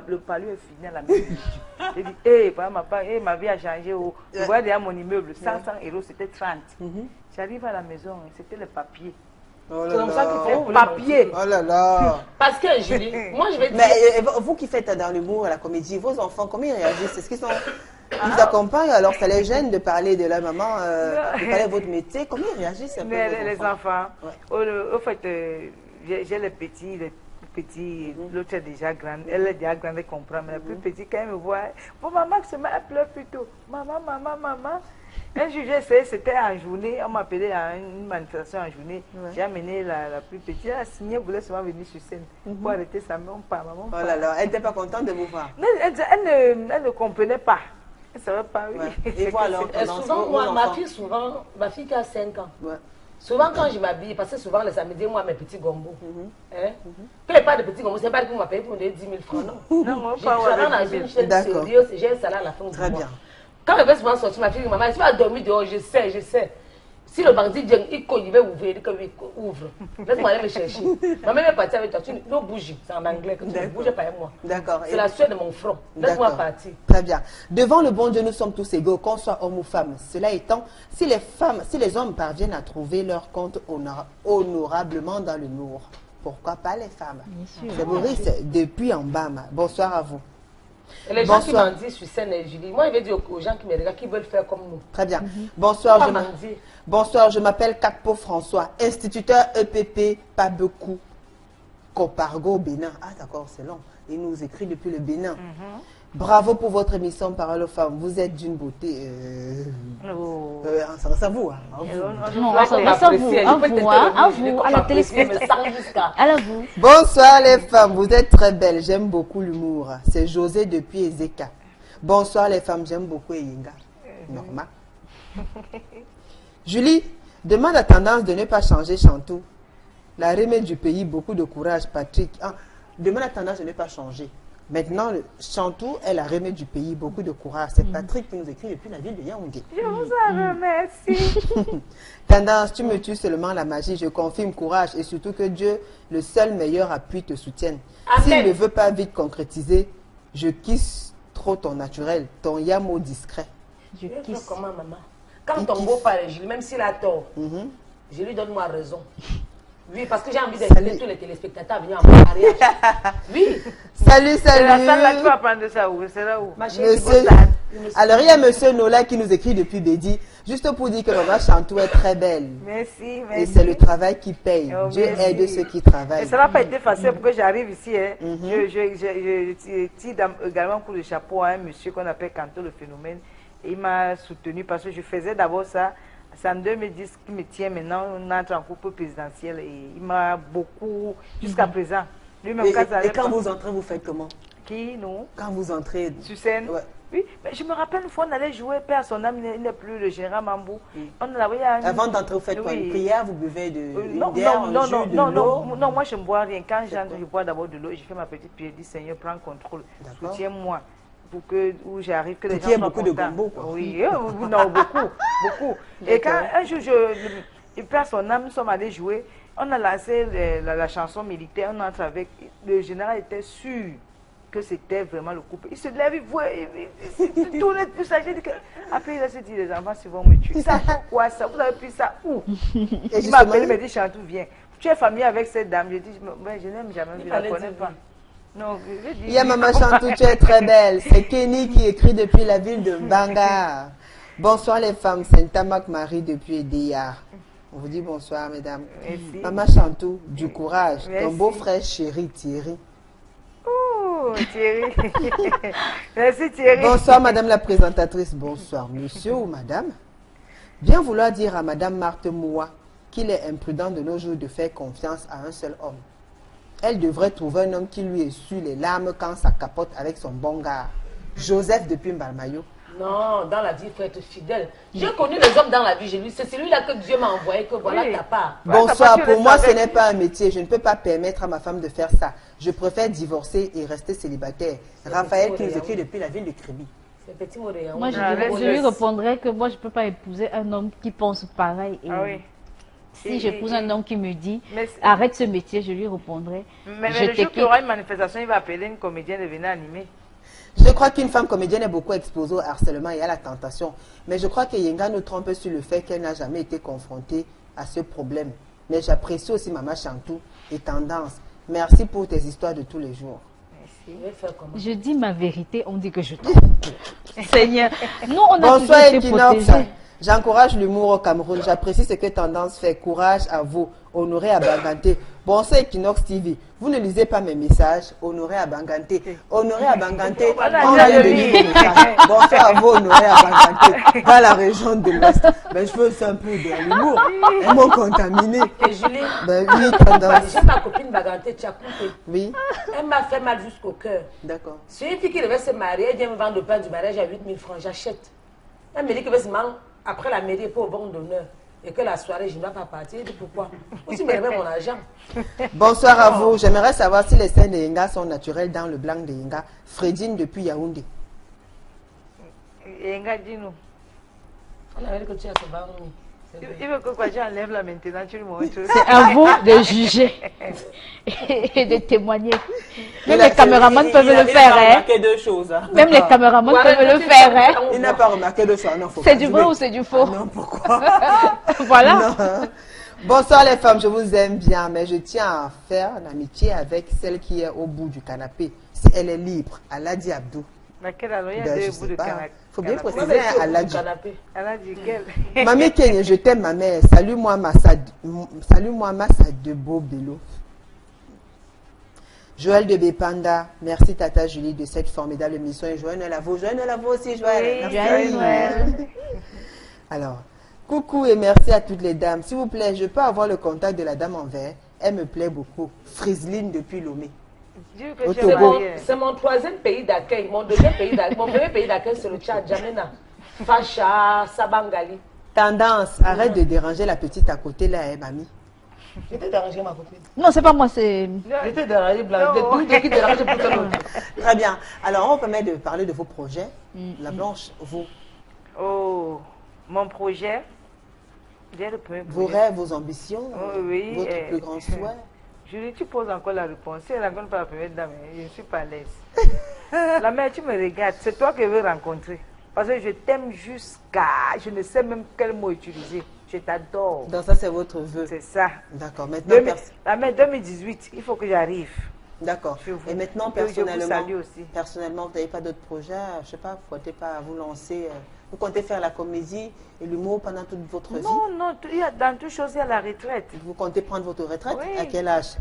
le palais est fini à la maison. J'ai dit, ma vie a changé. Je vois derrière mon immeuble, 500 euros, c'était 30. J'arrive à la maison, c'était le papier. C'est comme ça qu'il faut papier. Oh là là. Parce que Julie, moi je vais dire. Mais vous qui faites dans l'humour, la comédie, vos enfants, comment ils réagissent? Est-ce qu'ils sont. Ils accompagnent, alors ça les gêne de parler de la maman, de parler de votre métier. Comment ils réagissent un peu les enfants, au fait, j'ai les petits, l'autre est déjà grande, elle est déjà grande, elle comprend, mais la plus petite, quand elle me voit, bon, maman, elle pleure plutôt. Maman. Un jour, c'était en journée, on m'appelait à une manifestation en journée. J'ai amené la plus petite, elle a signé, elle voulait seulement venir sur scène pour arrêter sa maman. Maman, oh là là, elle n'était pas contente de vous voir. Elle ne comprenait pas. Elle ne savait pas, oui. Ouais. Et voilà, souvent, moi, ma fille qui a 5 ans, souvent quand je m'habille, parce que souvent les samedis, moi, mes petits gombos. Quand il n'y a pas de petits gombos, c'est pas que vous m'appelez pour me donner 10 000 francs, non. Non, moi, pas une chaîne sérieuse, j'ai un salaire à la fin du mois. Très bien. Quand elle veut souvent sortir, ma fille dit, maman, tu vas dormir dehors, je sais. Si le bandit vient, il va ouvrir, il ouvre. Laisse-moi aller me chercher. Maman est partie avec toi, tu ne bouges, c'est en anglais, que tu ne bouges pas avec moi. D'accord. C'est la sueur de mon front. Laisse-moi partir. Très bien. Devant le bon Dieu, nous sommes tous égaux, qu'on soit homme ou femme. Cela étant, si les hommes parviennent à trouver leur compte honorablement dans l'humour, pourquoi pas les femmes? C'est Maurice, depuis en Bama. Bonsoir à vous. Et les gens qui m'ont dit sur scène, Julie, moi je vais dire aux gens qui me regardent, qui veulent faire comme nous. Très bien. Bonsoir, je m'appelle Kakpo François, instituteur EPP Pabekou, Copargo, Bénin. Ah d'accord, c'est long. Il nous écrit depuis le Bénin. Bravo pour votre émission Parole aux femmes. Vous êtes d'une beauté. Ça va à vous. À vous, à la téléspectateur. Bonsoir les femmes, vous êtes très belles. J'aime beaucoup l'humour. C'est José depuis Ezeka. Bonsoir les femmes, j'aime beaucoup Eyinga. Normal. Julie, demande à Tendance de ne pas changer Chantou. La remède du pays, beaucoup de courage, Patrick. Ah, demande à Tendance de ne pas changer. Maintenant, Chantou est la remède du pays, beaucoup de courage. C'est Patrick qui nous écrit depuis la ville de Yaoundé. Je vous en remercie. Tendance, tu me tues seulement la magie. Je confirme courage et surtout que Dieu, le seul meilleur appui, te soutienne. S'il ne veut pas vite concrétiser, je kiss trop ton naturel, ton yamo discret. Je kiss comment, maman? Quand ton beau-père est Julie, même s'il a tort, je lui donne moi raison. Oui, parce que j'ai envie d'inviter tous les téléspectateurs à venir en mariage. Oui. Salut, salut. La salle là, tu vas prendre ça où? C'est là où? Monsieur... Alors, il y a Monsieur Nola qui nous écrit depuis Bédi, juste pour dire que Maman Chantou est très belle. Merci, merci. Et c'est le travail qui paye. Dieu aide ceux qui travaillent. Et ça n'a pas été facile pour que j'arrive ici. Hein. Je tire également un coup de chapeau à un monsieur qu'on appelle Canto le Phénomène. Et il m'a soutenu parce que je faisais d'abord ça. C'est en 2010 qu'il me tient maintenant, on entre en couple présidentiel et il m'a beaucoup, jusqu'à présent. Et quand vous entrez, vous faites comment? Qui, nous? Quand vous entrez sur scène? Ouais. Oui, mais je me rappelle une fois, on allait jouer Père son âme, il n'est plus le général Mambou. Avant d'entrer, vous faites quoi? Une prière, vous buvez non, moi je ne bois rien. Quand j'entre, je bois d'abord de l'eau, je fais ma petite prière, je dis Seigneur, prends contrôle, soutiens-moi. Pour que où j'arrive, que les gens soient contents. De gombo, quoi. Oui, non, beaucoup. Et quand un jour, il perd son âme, nous sommes allés jouer, on a lancé la chanson militaire, on entre avec, le général était sûr que c'était vraiment le couple. Il se lève, il voit, il se tourne tout ça. J'ai dit que... Après, il a dit, les enfants, ils vont me tuer. Ça, pourquoi ça? Vous avez pris ça où? Il m'a appelé, il m'a dit, Chantou, viens. Tu es famille avec cette dame. J'ai dit, je n'aime jamais, je ne la connais pas. Non, il y a Maman Chantou, tu es très belle. C'est Kenny qui écrit depuis la ville de Banga. Bonsoir les femmes, c'est Tamak Marie depuis Edea. On vous dit bonsoir mesdames. Merci. Maman Chantou, du courage. Merci. Ton beau-frère chéri Thierry. Oh Thierry. Merci Thierry. Bonsoir madame la présentatrice. Bonsoir monsieur ou madame. Bien vouloir dire à madame Marthe Moua qu'il est imprudent de nos jours de faire confiance à un seul homme. Elle devrait trouver un homme qui lui essuie les larmes quand ça capote avec son bon gars. Joseph depuis Mbalmayo. Non, dans la vie, il faut être fidèle. J'ai connu les hommes dans la vie, j'ai lu. C'est celui-là que Dieu m'a envoyé, que voilà ta part. Bonsoir, pour moi, ce n'est pas un métier. Je ne peux pas permettre à ma femme de faire ça. Je préfère divorcer et rester célibataire. Raphaël qui nous écrit depuis la ville de Créby. Moi, je lui répondrais que moi, je ne peux pas épouser un homme qui pense pareil. Et... Si j'épouse un homme qui me dit arrête ce métier, je lui répondrai. Mais le jour qu'il y aura une manifestation, il va appeler une comédienne de venir animer. Je crois qu'une femme comédienne est beaucoup exposée au harcèlement et à la tentation. Mais je crois que Yenga nous trompe sur le fait qu'elle n'a jamais été confrontée à ce problème. Mais j'apprécie aussi Maman Chantou et Tendance. Merci pour tes histoires de tous les jours. Je dis ma vérité, on dit que je trompe. Seigneur, nous on a Bonsoir, toujours été protégés. J'encourage l'humour au Cameroun. J'apprécie ce que Tendance fait. Courage à vous. Honoré à Banganté. Bonsoir Equinox TV. Vous ne lisez pas mes messages. Honoré à Banganté. Honoré à Banganté. On vient de lire mes messages. Bonsoir à vous, Honoré à Banganté. Dans la région de l'Ouest. Ben, je veux un peu de l'humour. Ils m'ont contaminé. Et Julie, ben, oui, Tendance. J'ai ma copine Banganté, tu as coupé. Oui. Elle m'a fait mal jusqu'au cœur. D'accord. Si une fille qui devait se marier, elle vient me vendre le pain du mariage à 8 000 francs. J'achète. Elle me dit que se marier après la mairie pour au bon d'honneur. Et que la soirée, je ne dois pas partir. Pourquoi? Aussi, me remet mon argent. Bonsoir à vous. J'aimerais savoir si les scènes de Yenga sont naturelles dans le blanc de Yenga. Fredine depuis Yaoundé. Yenga, dis-nous. On avait dit que tu as ce baron. Il veut que quoi, j'enlève là maintenant, tu le montres. C'est à vous de juger et de témoigner. Même les caméramans peuvent le faire. Il n'a pas remarqué deux choses. Même les caméramans peuvent le faire. Il n'a pas remarqué deux choses. C'est du vrai ou c'est du faux? Non, pourquoi? Voilà. Non. Bonsoir les femmes, je vous aime bien, mais je tiens à faire l'amitié avec celle qui est au bout du canapé. Si elle est libre, Aladi Abdou. Mais quelle alors, il y a deux bouts de canapé. Faut bien préciser à Aladi. Aladi, quelle? Mamie Kenya, je t'aime ma mère. Salut-moi Massa de Beau Bello. Joël de Bépanda, merci Tata Julie de cette formidable émission. Et Joël Lavo aussi, Joël. Oui, Joël. Alors, coucou et merci à toutes les dames. S'il vous plaît, je peux avoir le contact de la dame en vert. Elle me plaît beaucoup. Frisline depuis Lomé. Au Togo. C'est mon troisième pays d'accueil. Mon deuxième pays d'accueil, mon premier pays d'accueil, c'est le Tchad, Djamena. Facha, Sabangali. Tendance, arrête de déranger la petite à côté là, mamie. J'étais dérangée, ma copine. Non, c'est pas moi, c'est... J'étais dérangée, Blanche. Qui dérange pour tout le monde. Très bien. Alors, on permet de parler de vos projets. La Blanche, vous. Oh, mon projet. Vos rêves, vos ambitions, oui, votre plus grand souhait. Julie, tu poses encore la réponse. Si elle rencontre pas la première dame, je ne suis pas à l'aise. La mère, tu me regardes. C'est toi que je veux rencontrer. Parce que je t'aime jusqu'à... Je ne sais même quel mot utiliser. Je t'adore. Donc ça, c'est votre vœu. C'est ça. D'accord. Maintenant, la mère, 2018, il faut que j'arrive. D'accord. Et maintenant, personnellement, vous n'avez pas d'autres projets? Je ne sais pas, vous ne comptez pas vous lancer... Vous comptez faire la comédie et l'humour pendant toute votre vie? Non, non, dans toute chose, il y a la retraite. Vous comptez prendre votre retraite? Oui. À quel âge?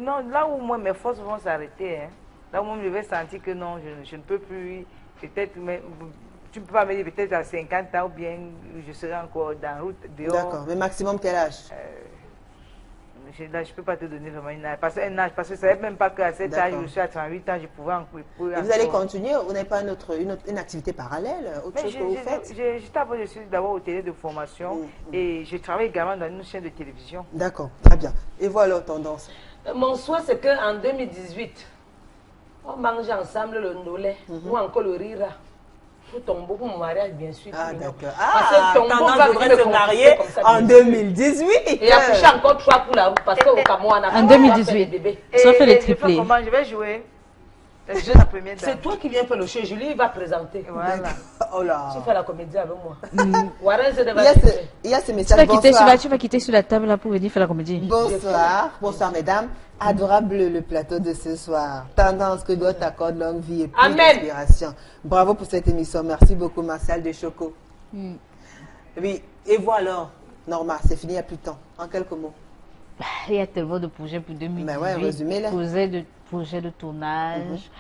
Non, là où moi, mes forces vont s'arrêter. Hein. Là où moi, je vais sentir que non, je ne peux plus. Peut-être, tu ne peux pas me dire peut-être à 50 ans ou bien je serai encore dans route dehors. D'accord, mais maximum quel âge? Je ne peux pas te donner vraiment un âge. Parce que je ne savais même pas qu'à cet âge, je suis à 38 ans, je pouvais encore. Et vous allez continuer? Vous n'avez pas une activité parallèle? Autre chose que vous faites? Je suis d'abord au télé de formation et je travaille également dans une chaîne de télévision. D'accord, très bien. Et voilà tendance. Mon souhait, c'est qu'en 2018, on mange ensemble le Ndolé ou encore le Rira. Pour tomber pour mon mariage, bien sûr. Ah, d'accord. Ah, Tendance devrait se marier en 2018. Et accoucher encore 3 pour la route parce qu'au Cameroun, on a en 2018. Sauf les triplés. Comment je vais jouer? C'est toi qui viens faire le show. Julie va présenter. Voilà. Oh là. Tu fais la comédie avec moi. Il y a ce message. Tu vas quitter sur la table là pour venir faire la comédie. Bonsoir. Bonsoir, mesdames. Adorable le plateau de ce soir. Tendance que Dieu t'accorde longue vie et plus d'inspiration. Bravo pour cette émission. Merci beaucoup, Martial de Choco. Oui. Et vous alors, Norma, c'est fini il n'y a plus de temps. En quelques mots. Il y a tellement de projets pour 2018. Mais ouais, résumez-les. Projets de tournage,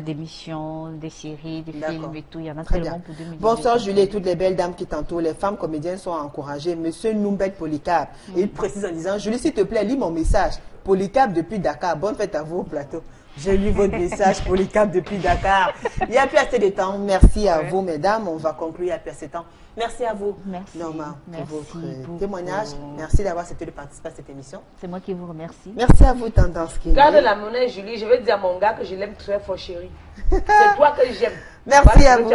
d'émissions, des séries, des films et tout. Il y en a tellement pour 2018. Bonsoir Julie et toutes les belles dames qui t'entourent. Les femmes comédiennes sont encouragées. Monsieur Noumbet Polycarpe, il précise en disant, Julie, s'il te plaît, lis mon message. Polycarpe depuis Dakar. Bonne fête à vous au plateau. J'ai lu votre message, Polycarpe depuis Dakar. Il n'y a plus assez de temps. Merci à vous, mesdames. On va conclure, il n'y a plus assez de temps. Merci à vous, Norma, pour votre témoignage. Merci d'avoir accepté de participer à cette émission. C'est moi qui vous remercie. Merci à vous, Tendance. Garde la monnaie, Julie. Je vais dire à mon gars que je l'aime très fort, chérie. C'est toi que j'aime. Merci à vous.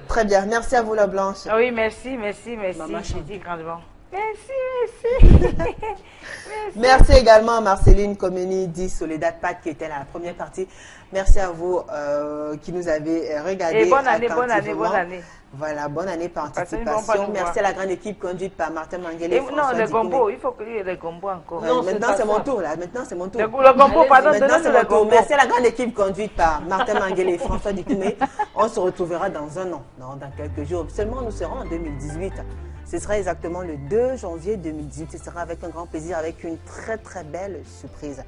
Très bien. Merci à vous, la Blanche. Oui, merci. Je dis grandement. Merci. Merci également à Marceline Comeni, dit Soledad Pat, qui était là, la première partie. Merci à vous qui nous avez regardé. Et bonne année. Voilà, bonne année par anticipation. Merci à la grande équipe conduite par Martin Manguel. Non, le gombo, il faut qu'il y ait le gombo encore. Non, maintenant c'est mon tour. Maintenant c'est mon tour. Le gombo, pardon, maintenant c'est mon tour. Merci à la grande équipe conduite par Martin Manguel et François Dikoumé. On se retrouvera dans un an, dans quelques jours. Seulement, nous serons en 2018. Ce sera exactement le 2 janvier 2018. Ce sera avec un grand plaisir, avec une très très belle surprise.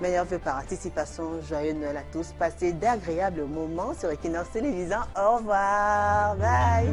Meilleurs vœux par anticipation, joyeux Noël à tous. Passez d'agréables moments sur Equinox Télévision. Au revoir. Bye.